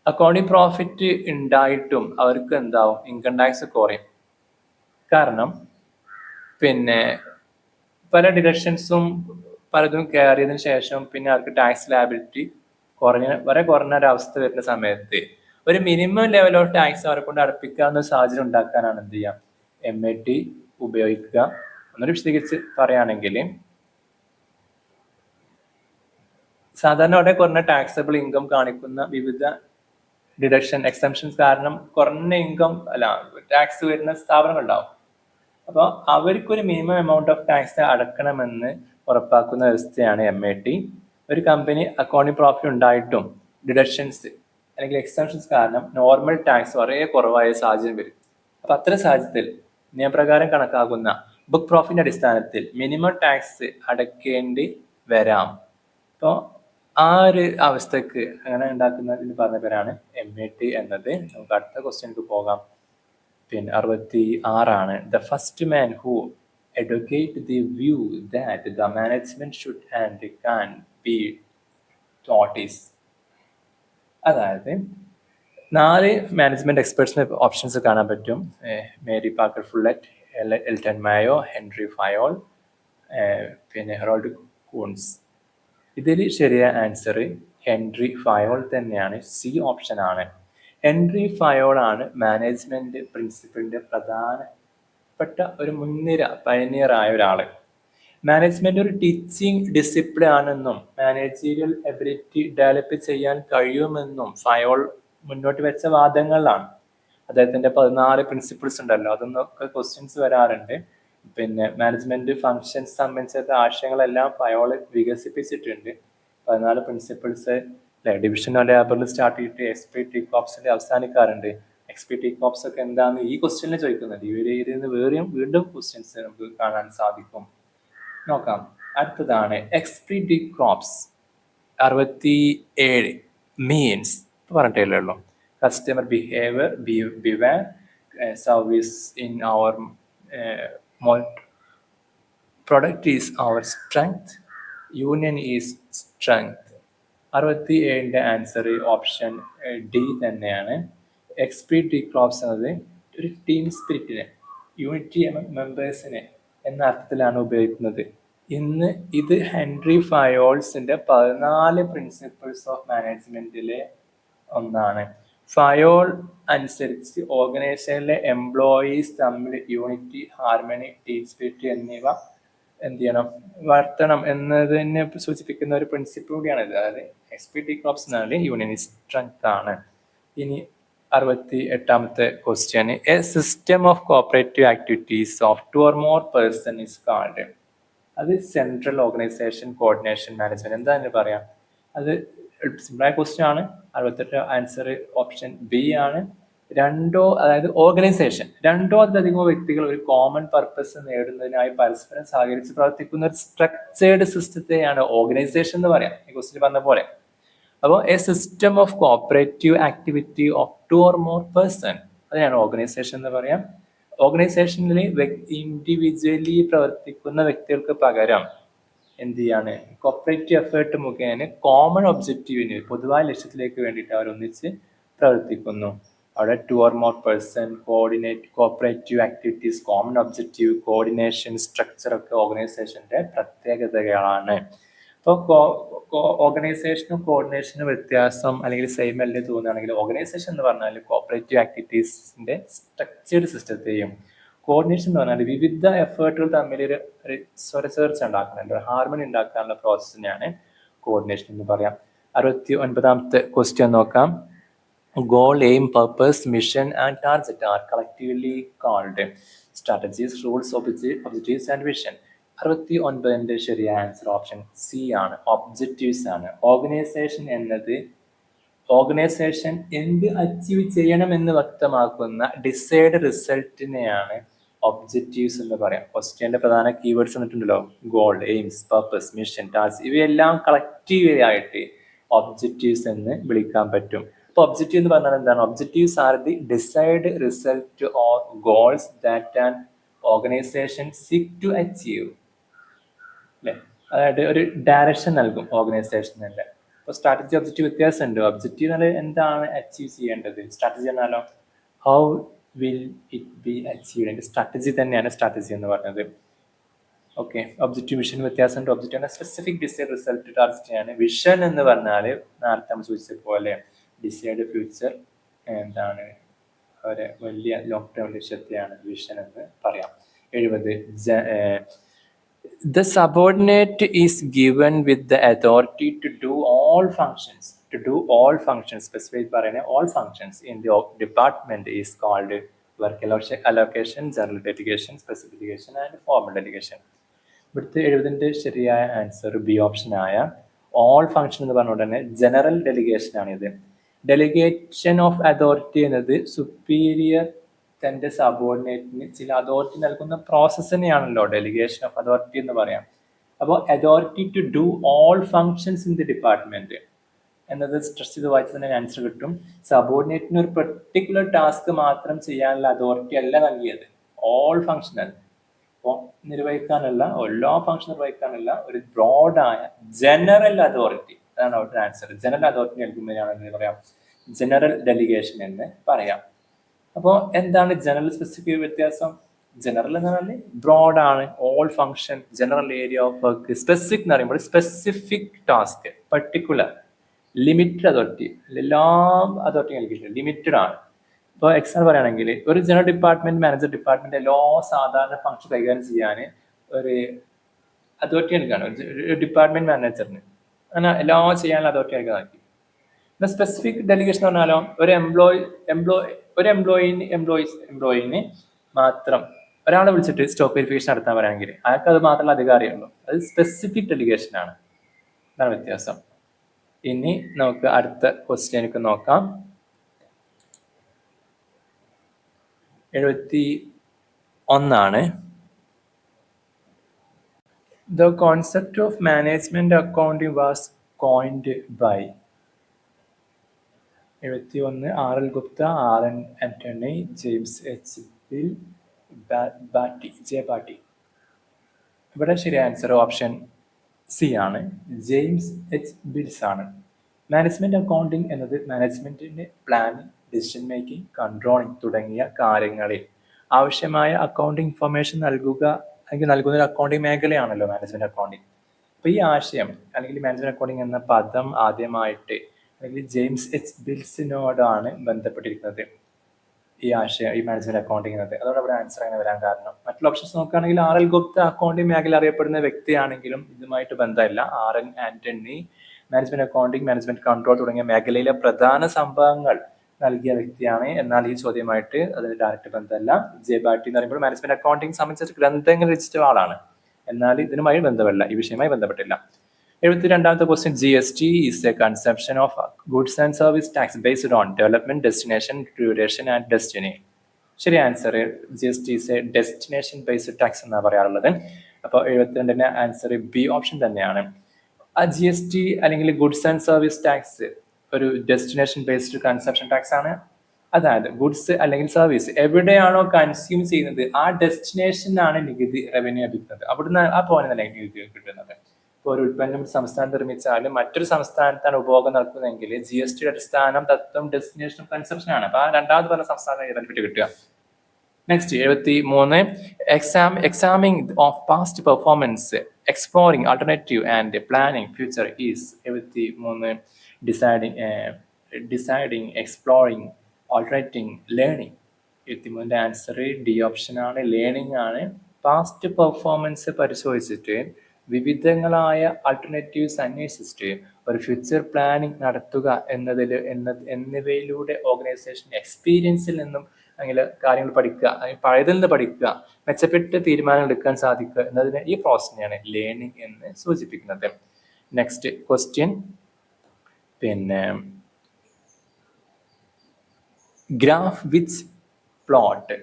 അക്കൗണ്ടിങ് പ്രോഫിറ്റ് ഉണ്ടായിട്ടും അവർക്ക് എന്താവും, ഇൻകം ടാക്സ് കുറയും. കാരണം പല ഡിഡക്ഷൻസും പലതും കയറിയതിനു ശേഷം പിന്നെ അവർക്ക് ടാക്സ് ലയബിലിറ്റി കുറഞ്ഞ ഒരവസ്ഥ വരുന്ന സമയത്ത് ഒരു മിനിമം ലെവൽ ഓഫ് ടാക്സ് അവരെ കൊണ്ട് അടപ്പിക്കാവുന്ന സാഹചര്യം ഉണ്ടാക്കാനാണ് എന്ത് ചെയ്യാം MAT ഉപയോഗിക്കുക. ഒന്നൊരു വിശദീകരിച്ച് പറയുകയാണെങ്കിൽ സാധാരണ അവിടെ കുറഞ്ഞ ടാക്സബിൾ ഇൻകം കാണിക്കുന്ന വിവിധ ഡിഡക്ഷൻ എക്സംഷൻസ് കാരണം കുറഞ്ഞ ഇൻകം ടാക്സ് വരുന്ന സ്ഥാപനങ്ങൾ ഉണ്ടാവും. അപ്പോൾ അവർക്കൊരു മിനിമം എമൗണ്ട് ഓഫ് ടാക്സ് അടക്കണമെന്ന് ഉറപ്പാക്കുന്ന വ്യവസ്ഥയാണ് MAT. ഒരു കമ്പനി അക്കൗണ്ടിങ് പ്രോഫിറ്റ് ഉണ്ടായിട്ടും ഡിഡക്ഷൻസ് അല്ലെങ്കിൽ എക്സംഷൻസ് കാരണം നോർമൽ ടാക്സ് വളരെ കുറവായ സാഹചര്യം വരും. അപ്പോൾ അത്തരം സാഹചര്യത്തിൽ നിയമപ്രകാരം കണക്കാക്കുന്ന ബുക്ക് പ്രോഫിറ്റിന്റെ അടിസ്ഥാനത്തിൽ മിനിമം ടാക്സ് അടയ്ക്കേണ്ടി വരാം. അപ്പോൾ ആ ഒരു അവസ്ഥക്ക് അങ്ങനെ ഉണ്ടാക്കുന്നതിന് പറഞ്ഞ പേരാണ് MAT എന്നത്. നമുക്ക് അടുത്ത ക്വസ്റ്റ്യനിലേക്ക് പോകാം. 66 the first man who advocate the view that the management should and can be taught is. അതായത് 4 മാനേജ്മെന്റ് എക്സ്പെർട്സിന്റെ ഓപ്ഷൻസ് കാണാൻ പറ്റും. Mary packer ഫുള്ളറ്റ്, Elton മായോ, Henry Fayol, Herald Coons. ഇതിൽ ശരിയായ ആൻസർ ഹെൻറി ഫയോൾ തന്നെയാണ്, C ഓപ്ഷൻ ആണ്. ഹെൻറി ഫയോൾ ആണ് management പ്രിൻസിപ്പിളിന്റെ പ്രധാനപ്പെട്ട ഒരു മുൻനിര പയനിയർ ആയ ഒരാള്. മാനേജ്മെന്റ് ഒരു ടീച്ചിങ് ഡിസിപ്ലിൻ ആണെന്നും മാനേജീരിയൽ എബിലിറ്റി ഡെവലപ്പ് ചെയ്യാൻ കഴിയുമെന്നും ഫയോൾ മുന്നോട്ട് വെച്ച വാദങ്ങളാണ്. അദ്ദേഹത്തിന്റെ 14 പ്രിൻസിപ്പിൾസ് ഉണ്ടല്ലോ, അതൊന്നൊക്കെ ക്വസ്റ്റ്യൻസ് വരാറുണ്ട്. മാനേജ്മെന്റ് ഫങ്ഷൻസ് സംബന്ധിച്ച ആശയങ്ങളെല്ലാം ഫയോൾ വികസിപ്പിച്ചിട്ടുണ്ട്. 14 പ്രിൻസിപ്പിൾസ് ഡിവിഷൻ ഓഫ് ലേബറിൽ സ്റ്റാർട്ട് ചെയ്തിട്ട് XPT കോപ്സിൽ അവസാനിക്കാറുണ്ട്. XPT കോപ്സ് ഒക്കെ എന്താന്ന് ഈ ക്വസ്റ്റ്യനിൽ ചോദിക്കുന്നുണ്ട്. ഈ ഒരു ഏരിയയിൽ നിന്ന് വീണ്ടും ക്വസ്റ്റ്യൻസ് നമുക്ക് കാണാൻ സാധിക്കും. നോക്കാം, അടുത്തതാണ് XPT ക്രോപ്സ്. 67 മീൻസ് പറഞ്ഞിട്ടല്ലോ, customer behaviour service in our product is our strength, union is strength. 67ന്റെ ആൻസർ ഓപ്ഷൻ D തന്നെയാണ്. XPT ക്രോപ്സ് എന്നത് ഒരു ടീം സ്പിരിറ്റിനെ, യൂണിറ്റി മെമ്പേഴ്സിനെ എന്ന അർത്ഥത്തിലാണ് ഉപയോഗിക്കുന്നത്. ഇത് ഹെൻറി ഫയോൾസിന്റെ 14 പ്രിൻസിപ്പിൾസ് ഓഫ് മാനേജ്മെന്റിലെ ഒന്നാണ്. ഫയോൾ അനുസരിച്ച് ഓർഗനൈസേഷനിലെ എംപ്ലോയീസ് തമ്മിൽ യൂണിറ്റി, ഹാർമണി, ടീം സ്പിരിറ്റ് എന്നിവ എന്ത് ചെയ്യണം, വളർത്തണം എന്നതിനെ സൂചിപ്പിക്കുന്ന ഒരു പ്രിൻസിപ്പിൾ കൂടിയാണ് ഇത്. അതായത് XPT ക്രോപ്സ് എന്നാൽ യൂണിയനിസ്റ്റ് സ്ട്രെങ്ത് ആണ്. ഇനി 68ാമത്തെ question, a system of cooperative activities of 2 or more person is called. അത് സെൻട്രൽ ഓർഗനൈസേഷൻ കോർഡിനേഷൻ മാനേജ്മെന്റ്. എന്താ അതിന് പറയാം? അത് സിമ്പിളായ ക്വസ്റ്റ്യൻ ആണ്. 68 ആൻസർ ഓപ്ഷൻ ബി ആണ്. അതായത് ഓർഗനൈസേഷൻ രണ്ടോ അതിലധികമോ വ്യക്തികൾ ഒരു കോമൺ പർപ്പസ് നേടുന്നതിനായി പരസ്പരം സഹകരിച്ച് പ്രവർത്തിക്കുന്ന ഒരു സ്ട്രക്ചേർഡ് സിസ്റ്റത്തെയാണ് ഓർഗനൈസേഷൻ എന്ന് പറയാം. ഈ ക്വസ്റ്റ്യൻ പറഞ്ഞ പോലെ. അപ്പോൾ A system of cooperative activity of 2 or more person, അതിനാണ് ഓർഗനൈസേഷൻ എന്ന് പറയാം. ഓർഗനൈസേഷനിൽ ഇൻഡിവിജ്വലി പ്രവർത്തിക്കുന്ന വ്യക്തികൾക്ക് പകരം എന്ത് ചെയ്യാണ്, കോപ്പറേറ്റീവ് എഫേർട്ട് മുഖേന കോമൺ ഒബ്ജക്റ്റീവിന്, പൊതുവായ ലക്ഷ്യത്തിലേക്ക് വേണ്ടിയിട്ട് അവർ ഒന്നിച്ച് പ്രവർത്തിക്കുന്നു. അവിടെ 2 or more person, coordinate, cooperative activities, common objective, coordination, structure ഒക്കെ ഓർഗനൈസേഷന്റെ പ്രത്യേകതകളാണ്. അപ്പോൾ ഓർഗനൈസേഷനും കോർഡിനേഷനും വ്യത്യാസം അല്ലെങ്കിൽ സെയിം അല്ലേ തോന്നുകയാണെങ്കിൽ, ഓർഗനൈസേഷൻ എന്ന് പറഞ്ഞാൽ കോപ്പറേറ്റീവ് ആക്ടിവിറ്റീസിന്റെ സ്ട്രക്ചേർഡ് സിസ്റ്റത്തെയും, കോർഡിനേഷൻ എന്ന് പറഞ്ഞാൽ വിവിധ എഫേർട്ടുകൾ തമ്മിൽ ഒരു സ്വരച്ചേർച്ച ഉണ്ടാക്കുന്നുണ്ട്, ഹാർമണി ഉണ്ടാക്കാനുള്ള പ്രോസസ്സിനെയാണ് കോർഡിനേഷൻ എന്ന് പറയാം. 69ാമത്തെ ക്വസ്റ്റ്യൻ നോക്കാം. Goal, aim, purpose, mission and target are collectively called strategies, rules, objectives and vision. 69ന്റെ ശരിയായ ആൻസർ ഓപ്ഷൻ സി ആണ്, ഒബ്ജക്റ്റീവ്സ് ആണ്. ഓർഗനൈസേഷൻ എന്ത് അച്ചീവ് ചെയ്യണമെന്ന് വ്യക്തമാക്കുന്ന ഡിസൈഡ് റിസൾട്ടിനെയാണ് ഒബ്ജക്റ്റീവ്സ് എന്ന് പറയാം. ക്വസ്റ്റ്യന്റെ പ്രധാന കീവേഡ്സ് വന്നിട്ടുണ്ടല്ലോ, goal, aims, purpose, mission, task, ഇവയെല്ലാം കളക്റ്റീവ് ആയിട്ട് ഒബ്ജക്റ്റീവ്സ് എന്ന് വിളിക്കാൻ പറ്റും. അപ്പോൾ ഒബ്ജക്റ്റീവ് എന്ന് പറഞ്ഞാൽ എന്താണ്? Objectives are the decide result or goals that an organisation seek to achieve. അല്ലെ, അതായത് ഒരു ഡയറക്ഷൻ നൽകും ഓർഗനൈസേഷനിലെ. അപ്പോൾ സ്ട്രാറ്റജി, ഒബ്ജക്റ്റീവ് വ്യത്യാസമുണ്ട്. ഒബ്ജക്റ്റീവ് എന്നാൽ എന്താണ് അച്ചീവ് ചെയ്യേണ്ടത്, സ്ട്രാറ്റജി എന്നാലോ how will it be achieved. അതിന്റെ സ്ട്രാറ്റജി തന്നെയാണ് സ്ട്രാറ്റജി എന്ന് പറഞ്ഞത്. ഓക്കെ, ഒബ്ജക്റ്റീവ് വിഷൻ വ്യത്യാസമുണ്ട്. ഒബ്ജക്റ്റീവ് ആണ് സ്പെസിഫിക് ഡിസൈഡ് റിസൾട്ട് ടാർഗറ്റ് ആണ്. വിഷൻ എന്ന് പറഞ്ഞാൽ നേരത്തെ നമ്മൾ ചോദിച്ച പോലെ ഡിസൈഡ് ഫ്യൂച്ചർ, എന്താണ് ഒരു വലിയ ലോങ് ടേം ലക്ഷ്യത്തെയാണ് വിഷൻ എന്ന് പറയാം. 70, the subordinate is given with the authority to do all functions. Specific പറയുന്നത് all functions in the department is called work allocation, general delegation, specification and formal delegation. ഇവിടുത്തെ 70ന്റെ ശരിയായ answer B option ആയ all function എന്ന് പറഞ്ഞ ഉടനെ general delegation ആണ് ഇത്. Delegation of authority എന്നത് സുപ്പീരിയർ തന്റെ സബോർഡിനേറ്റിന് ചില അതോറിറ്റി നൽകുന്ന പ്രോസസ്സിനെയാണല്ലോ ഡെലിഗേഷൻ ഓഫ് അതോറിറ്റി എന്ന് പറയാം. അപ്പോൾ authority to do all functions in the department എന്നത് സ്ട്രെസ് ചെയ്ത് വായിച്ച് തന്നെ ആൻസർ കിട്ടും. സബോർഡിനേറ്റിന് ഒരു പെർട്ടിക്കുലർ ടാസ്ക് മാത്രം ചെയ്യാനുള്ള അതോറിറ്റി അല്ല നൽകിയത്, ഓൾ ഫങ്ഷണൽ, അപ്പോൾ നിർവഹിക്കാനല്ല, എല്ലാ ഫങ്ഷൻ നിർവഹിക്കാനല്ല, ഒരു ബ്രോഡായ ജനറൽ അതോറിറ്റി, അതാണ് അവരുടെ ആൻസർ. ജനറൽ അതോറിറ്റി നൽകുന്നതിനാണ് എന്ന് പറയാം ജനറൽ ഡെലിഗേഷൻ എന്ന് പറയാം. അപ്പോൾ എന്താണ് ജനറൽ സ്പെസിഫിക് വ്യത്യാസം? ജനറൽ എന്ന് പറഞ്ഞാൽ ബ്രോഡാണ്, all function, general area of work. Specific എന്ന് പറയുമ്പോൾ specific task, particular, limited authority, എല്ലാ അതോറിറ്റി നൽകിയിട്ടുണ്ട്, ലിമിറ്റഡ് ആണ്. ഇപ്പോൾ എക്സാമ്പിൾ പറയുകയാണെങ്കിൽ ഒരു ജനറൽ ഡിപ്പാർട്ട്മെന്റ് മാനേജർ ഡിപ്പാർട്ട്മെന്റ് എല്ലാ സാധാരണ ഫങ്ഷൻ കൈകാര്യം ചെയ്യാൻ ഒരു അതോറിറ്റി നൽകുകയാണ് ഒരു ഡിപ്പാർട്ട്മെന്റ് മാനേജറിന്, അങ്ങനെ എല്ലാം ചെയ്യാനുള്ള അതോറിറ്റി നൽകാൻ നോക്കി. സ്പെസിഫിക് ഡെലിഗേഷൻ പറഞ്ഞാലോ ഒരു എംപ്ലോയിന് മാത്രം ഒരാളെ വിളിച്ചിട്ട് സ്റ്റോക്ക് വെരിഫിക്കേഷൻ നടത്താൻ പറയുകയാണെങ്കിൽ അയാൾക്ക് അത് മാത്രമല്ല അധികാരമുള്ളൂ, അത് സ്പെസിഫിക് ഡെലിഗേഷൻ ആണ്. അതാണ് വ്യത്യാസം. ഇനി നമുക്ക് അടുത്ത ക്വസ്റ്റ്യനൊക്കെ നോക്കാം. 71 The concept of management accounting was coined by 71 R.L. Gupta, R.N. Anthony, James H. Bill, J. Batty. ഇവിടെ ശരിയായ ആൻസർ ഓപ്ഷൻ സി ആണ്, ജെയിംസ് എച്ച് ബിൽസ് ആണ്. മാനേജ്മെന്റ് അക്കൗണ്ടിങ് എന്നത് മാനേജ്മെന്റിന്റെ പ്ലാനിങ്, ഡിസിഷൻ മേക്കിംഗ്, കൺട്രോളിങ് തുടങ്ങിയ കാര്യങ്ങളിൽ ആവശ്യമായ അക്കൗണ്ടിങ് ഇൻഫർമേഷൻ നൽകുന്ന ഒരു അക്കൗണ്ടിങ് മേഖലയാണല്ലോ മാനേജ്മെന്റ് അക്കൗണ്ടിങ്. അപ്പോൾ ഈ ആശയം അല്ലെങ്കിൽ മാനേജ്മെന്റ് അക്കൗണ്ടിങ് എന്ന പദം ആദ്യമായിട്ട് അല്ലെങ്കിൽ ജെയിംസ് എച്ച് ബിൽസിനോടാണ് ബന്ധപ്പെട്ടിരിക്കുന്നത് ഈ ആശയം, ഈ മാനേജ്മെന്റ് അക്കൗണ്ടിങ് എന്നത്. അതോടെ അവിടെ ആൻസർ അങ്ങനെ വരാൻ കാരണം. മറ്റുള്ള ഓപ്ഷൻസ് നോക്കുകയാണെങ്കിൽ R.L. ഗുപ്ത അക്കൗണ്ടിങ് മേഖല അറിയപ്പെടുന്ന വ്യക്തിയാണെങ്കിലും ഇതുമായിട്ട് ബന്ധമില്ല. R.N. Antony management accounting, management control തുടങ്ങിയ മേഖലയിലെ പ്രധാന സംഭവങ്ങൾ നൽകിയ വ്യക്തിയാണ്. എന്നാൽ ഈ ചോദ്യമായിട്ട് അതിന് ഡയറക്റ്റ് ബന്ധമല്ല. ജെ ബാറ്റി എന്ന് പറയുമ്പോൾ മാനേജ്മെന്റ് അക്കൗണ്ടിങ് സംബന്ധിച്ച ഗ്രന്ഥങ്ങൾ രചിച്ച ആളാണ്, എന്നാൽ ഇതിനുമായി ബന്ധമല്ല, ഈ വിഷയവുമായി ബന്ധപ്പെട്ടില്ല. 72ാമത്തെ question, GST is a conception of goods and service tax based on development, destination, duration and destiny. ശരി answer GST is a destination based tax എന്നാണ് പറയാറുള്ളത്. അപ്പോൾ 72ന്റെ ആൻസർ ബി ഓപ്ഷൻ തന്നെയാണ്. ആ GST അല്ലെങ്കിൽ ഗുഡ്സ് ആൻഡ് സർവീസ് ടാക്സ് ഒരു destination based conception tax ആണ്. അതായത് ഗുഡ്സ് അല്ലെങ്കിൽ സർവീസ് എവിടെയാണോ കൺസ്യൂം ചെയ്യുന്നത് ആ ഡെസ്റ്റിനേഷനാണ് നികുതി റവന്യൂ ലഭിക്കുന്നത്. അവിടുന്ന് ആ പോയിന്റ് തന്നെ നികുതി കിട്ടുന്നത്. ഇപ്പോൾ ഒരു ഉൽപ്പന്നം സംസ്ഥാനം നിർമ്മിച്ചാലും മറ്റൊരു സംസ്ഥാനത്താണ് ഉപഭോഗം നടക്കുന്നതെങ്കിൽ GST അടിസ്ഥാനം തത്വം ഡെസ്റ്റിനേഷൻ കൺസെപ്ഷൻ ആണ്. അപ്പൊ ആ രണ്ടാമത് പറഞ്ഞ സംസ്ഥാനം ബെനിഫിറ്റ് കിട്ടുക. Next 73, examining of past performance, exploring alternative and planning future is. 73 deciding, exploring, alternating, learning. 73ന്റെ ആൻസർ ഡി ഓപ്ഷൻ ആണ്, ലേണിംഗ് ആണ്. പാസ്റ്റ് പെർഫോമൻസ് പരിശോധിച്ചിട്ട് വിവിധങ്ങളായ ആൾട്ടർനേറ്റീവ്സ് അന്വേഷിച്ചിട്ട് ഒരു ഫ്യൂച്ചർ പ്ലാനിങ് നടത്തുക എന്നിവയിലൂടെ ഓർഗനൈസേഷൻ എക്സ്പീരിയൻസിൽ നിന്നും അങ്ങനെ കാര്യങ്ങൾ പഠിക്കുക, പഴയതിൽ നിന്ന് പഠിക്കുക, മെച്ചപ്പെട്ട തീരുമാനങ്ങൾ എടുക്കാൻ സാധിക്കുക എന്നതിന് ഈ പ്രോസസ്സിനെയാണ് ലേണിംഗ് എന്ന് സൂചിപ്പിക്കുന്നത്. Next question, graph which plot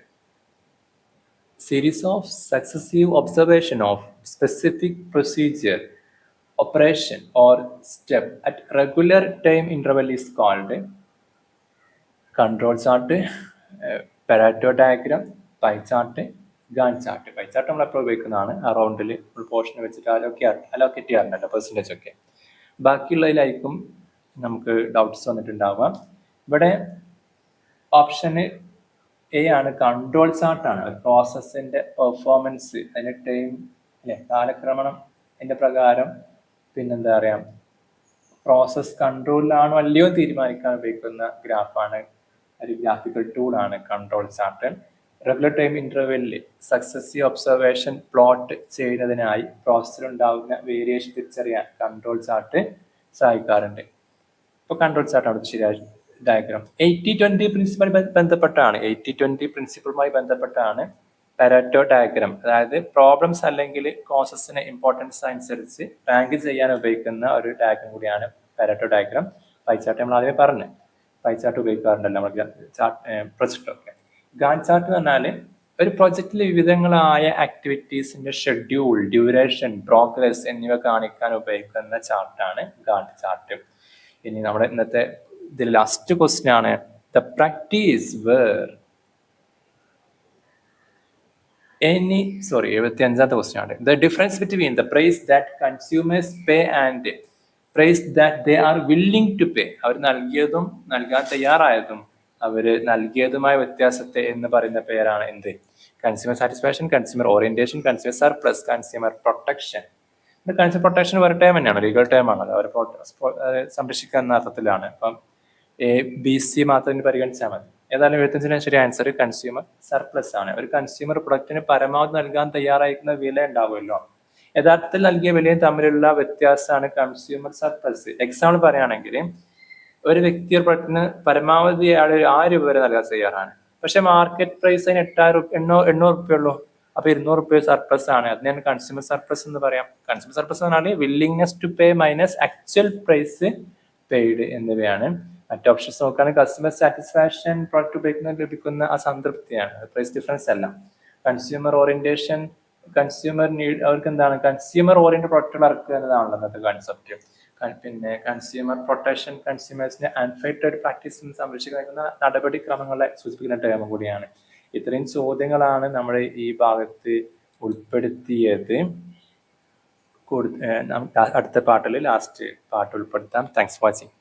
series of successive observation of specific procedure, operation or step at regular time interval is called control chart, Pareto diagram, pie chart, Gantt chart. Pie chart നമ്മൾ എപ്പോഴും ഉപയോഗിക്കുന്നതാണ്. ആ റൗണ്ടിൽ ഒരു portion വെച്ചിട്ട് allocate ചെയ്യാറുണ്ടല്ലോ percentage ഒക്കെ. ബാക്കിയുള്ളതിലായിരിക്കും നമുക്ക് doubts വന്നിട്ടുണ്ടാവുക. ഇവിടെ ഓപ്ഷന് എ ആണ്, കൺട്രോൾ ചാർട്ടാണ്. പ്രോസസ്സിന്റെ പെർഫോമൻസ്, അതിന്റെ ടൈം അല്ലെ, കാലക്രമണം, അതിന്റെ പ്രകാരം പിന്നെന്താ പറയാ, പ്രോസസ് കൺട്രോളിലാണോ അല്ലയോ തീരുമാനിക്കാൻ ഉപയോഗിക്കുന്ന ഗ്രാഫാണ്, ഒരു ഗ്രാഫിക്കൽ ടൂളാണ് കൺട്രോൾ ചാർട്ട്. റെഗുലർ ടൈം ഇന്റർവെല്ലിൽ സക്സസീവ് ഒബ്സർവേഷൻ പ്ലോട്ട് ചെയ്യുന്നതിനായി പ്രോസസ്സിലുണ്ടാകുന്ന വേരിയേഷൻ തിരിച്ചറിയാൻ കൺട്രോൾ ചാർട്ട് സഹായിക്കാറുണ്ട്. ഇപ്പോൾ കൺട്രോൾ ചാർട്ടാണ് ശരിയായി ഡയഗ്രാം. 80-20 പ്രിൻസിപ്പളുമായി ബന്ധപ്പെട്ടാണ്, 80-20 പ്രിൻസിപ്പളുമായി ബന്ധപ്പെട്ടാണ് പാരറ്റോ ഡയഗ്രാം. അതായത് പ്രോബ്ലംസ് അല്ലെങ്കിൽ കോസസിന് ഇമ്പോർട്ടൻസ് അനുസരിച്ച് റാങ്ക് ചെയ്യാൻ ഉപയോഗിക്കുന്ന ഒരു ഡയഗ്രാം കൂടിയാണ് പാരറ്റോ ഡയഗ്രാം. പൈച്ചാർട്ട് നമ്മൾ ആദ്യമേ പറഞ്ഞു, പൈച്ചാർട്ട് ഉപയോഗിക്കാറുണ്ടല്ലോ നമ്മൾ പ്രൊജക്ടൊക്കെ. ഗാന്റ് ചാർട്ട് എന്ന് പറഞ്ഞാൽ ഒരു പ്രൊജക്റ്റിൽ വിവിധങ്ങളായ ആക്ടിവിറ്റീസിന്റെ ഷെഡ്യൂൾ, ഡ്യൂറേഷൻ, പ്രോഗ്രസ് എന്നിവ കാണിക്കാൻ ഉപയോഗിക്കുന്ന ചാർട്ടാണ് ഗാന്റ് ചാർട്ട്. ഇനി നമ്മുടെ ഇന്നത്തെ ഇതിൽ ലാസ്റ്റ് ക്വസ്റ്റ്യൻ ആണ്, ദ പ്രാക്ടീസ് വേർ 75ാമത്തെ ക്വസ്റ്റ്യൻ ആണ്. The difference between the price that consumers pay and price that they are willing to pay. അവർ നൽകിയതും നൽകാൻ തയ്യാറായതും അവർ നൽകിയതുമായ വ്യത്യാസത്തെ എന്ന് പറയുന്ന പേരാണ് എന്ത്? Consumer satisfaction, consumer orientation, consumer surplus, consumer protection. Consumer protection വേറെ ടൈം തന്നെയാണ്, ലീഗൽ ടൈം ആണ്, അവർ സംരക്ഷിക്കുന്ന അർത്ഥത്തിലാണ്. അപ്പം ABC മാത്രം പരിഗണിച്ചാൽ മതി. ഏതായാലും 75ന് ശരി ആൻസർ കൺസ്യൂമർ സർപ്ലസ് ആണ്. ഒരു കൺസ്യൂമർ പ്രൊഡക്റ്റിന് പരമാവധി നൽകാൻ തയ്യാറായിരിക്കുന്ന വില ഉണ്ടാവുമല്ലോ, യഥാർത്ഥത്തിൽ നൽകിയ വിലയും തമ്മിലുള്ള വ്യത്യാസമാണ് കൺസ്യൂമർ സർപ്ലസ്. എക്സാമ്പിൾ പറയുകയാണെങ്കിൽ ഒരു വ്യക്തി ഒരു പ്രൊഡക്റ്റിന് പരമാവധി അയാൾ 1000 രൂപ വരെ നൽകാൻ തയ്യാറാണ്, പക്ഷെ മാർക്കറ്റ് പ്രൈസ് അതിന് 800 രൂപ ഉള്ളൂ. അപ്പൊ 200 രൂപ സർപ്ലസ് ആണ്, അതിനാണ് കൺസ്യൂമർ സർപ്ലസ് എന്ന് പറയാം. കൺസ്യൂമർ സർപ്ലസ് എന്ന് പറഞ്ഞാൽ willingness to pay minus actual price paid എന്നിവയാണ്. മറ്റ് ഓപ്ഷൻസ് നോക്കുകയാണെങ്കിൽ കസ്റ്റമർ സാറ്റിസ്ഫാക്ഷൻ, പ്രൊഡക്റ്റ് ഉപയോഗിക്കുന്നതിന് ലഭിക്കുന്ന ആ സംതൃപ്തിയാണ്, പ്രൈസ് ഡിഫറൻസ് അല്ല. കൺസ്യൂമർ ഓറിയന്റേഷൻ, കൺസ്യൂമർ നീഡ്, അവർക്ക് എന്താണ് കൺസ്യൂമർ ഓറിയന്റഡ് പ്രൊഡക്റ്റുകൾ ഇറക്കുക എന്നതാണല്ലോ അന്നത്തെ കൺസെപ്റ്റ്. പിന്നെ കൺസ്യൂമർ പ്രൊട്ടക്ഷൻ, കൺസ്യൂമേഴ്സിന്റെ അൺഫെയർ പ്രാക്ടീസിന് സംരക്ഷിക്കുന്ന നടപടിക്രമങ്ങളെ സൂചിപ്പിക്കുന്ന ടേം കൂടിയാണ്. ഇത്രയും ചോദ്യങ്ങളാണ് നമ്മൾ ഈ ഭാഗത്ത് ഉൾപ്പെടുത്തിയത്. അടുത്ത പാർട്ടിൽ ലാസ്റ്റ് പാർട്ട് ഉൾപ്പെടുത്താം. Thanks for watching.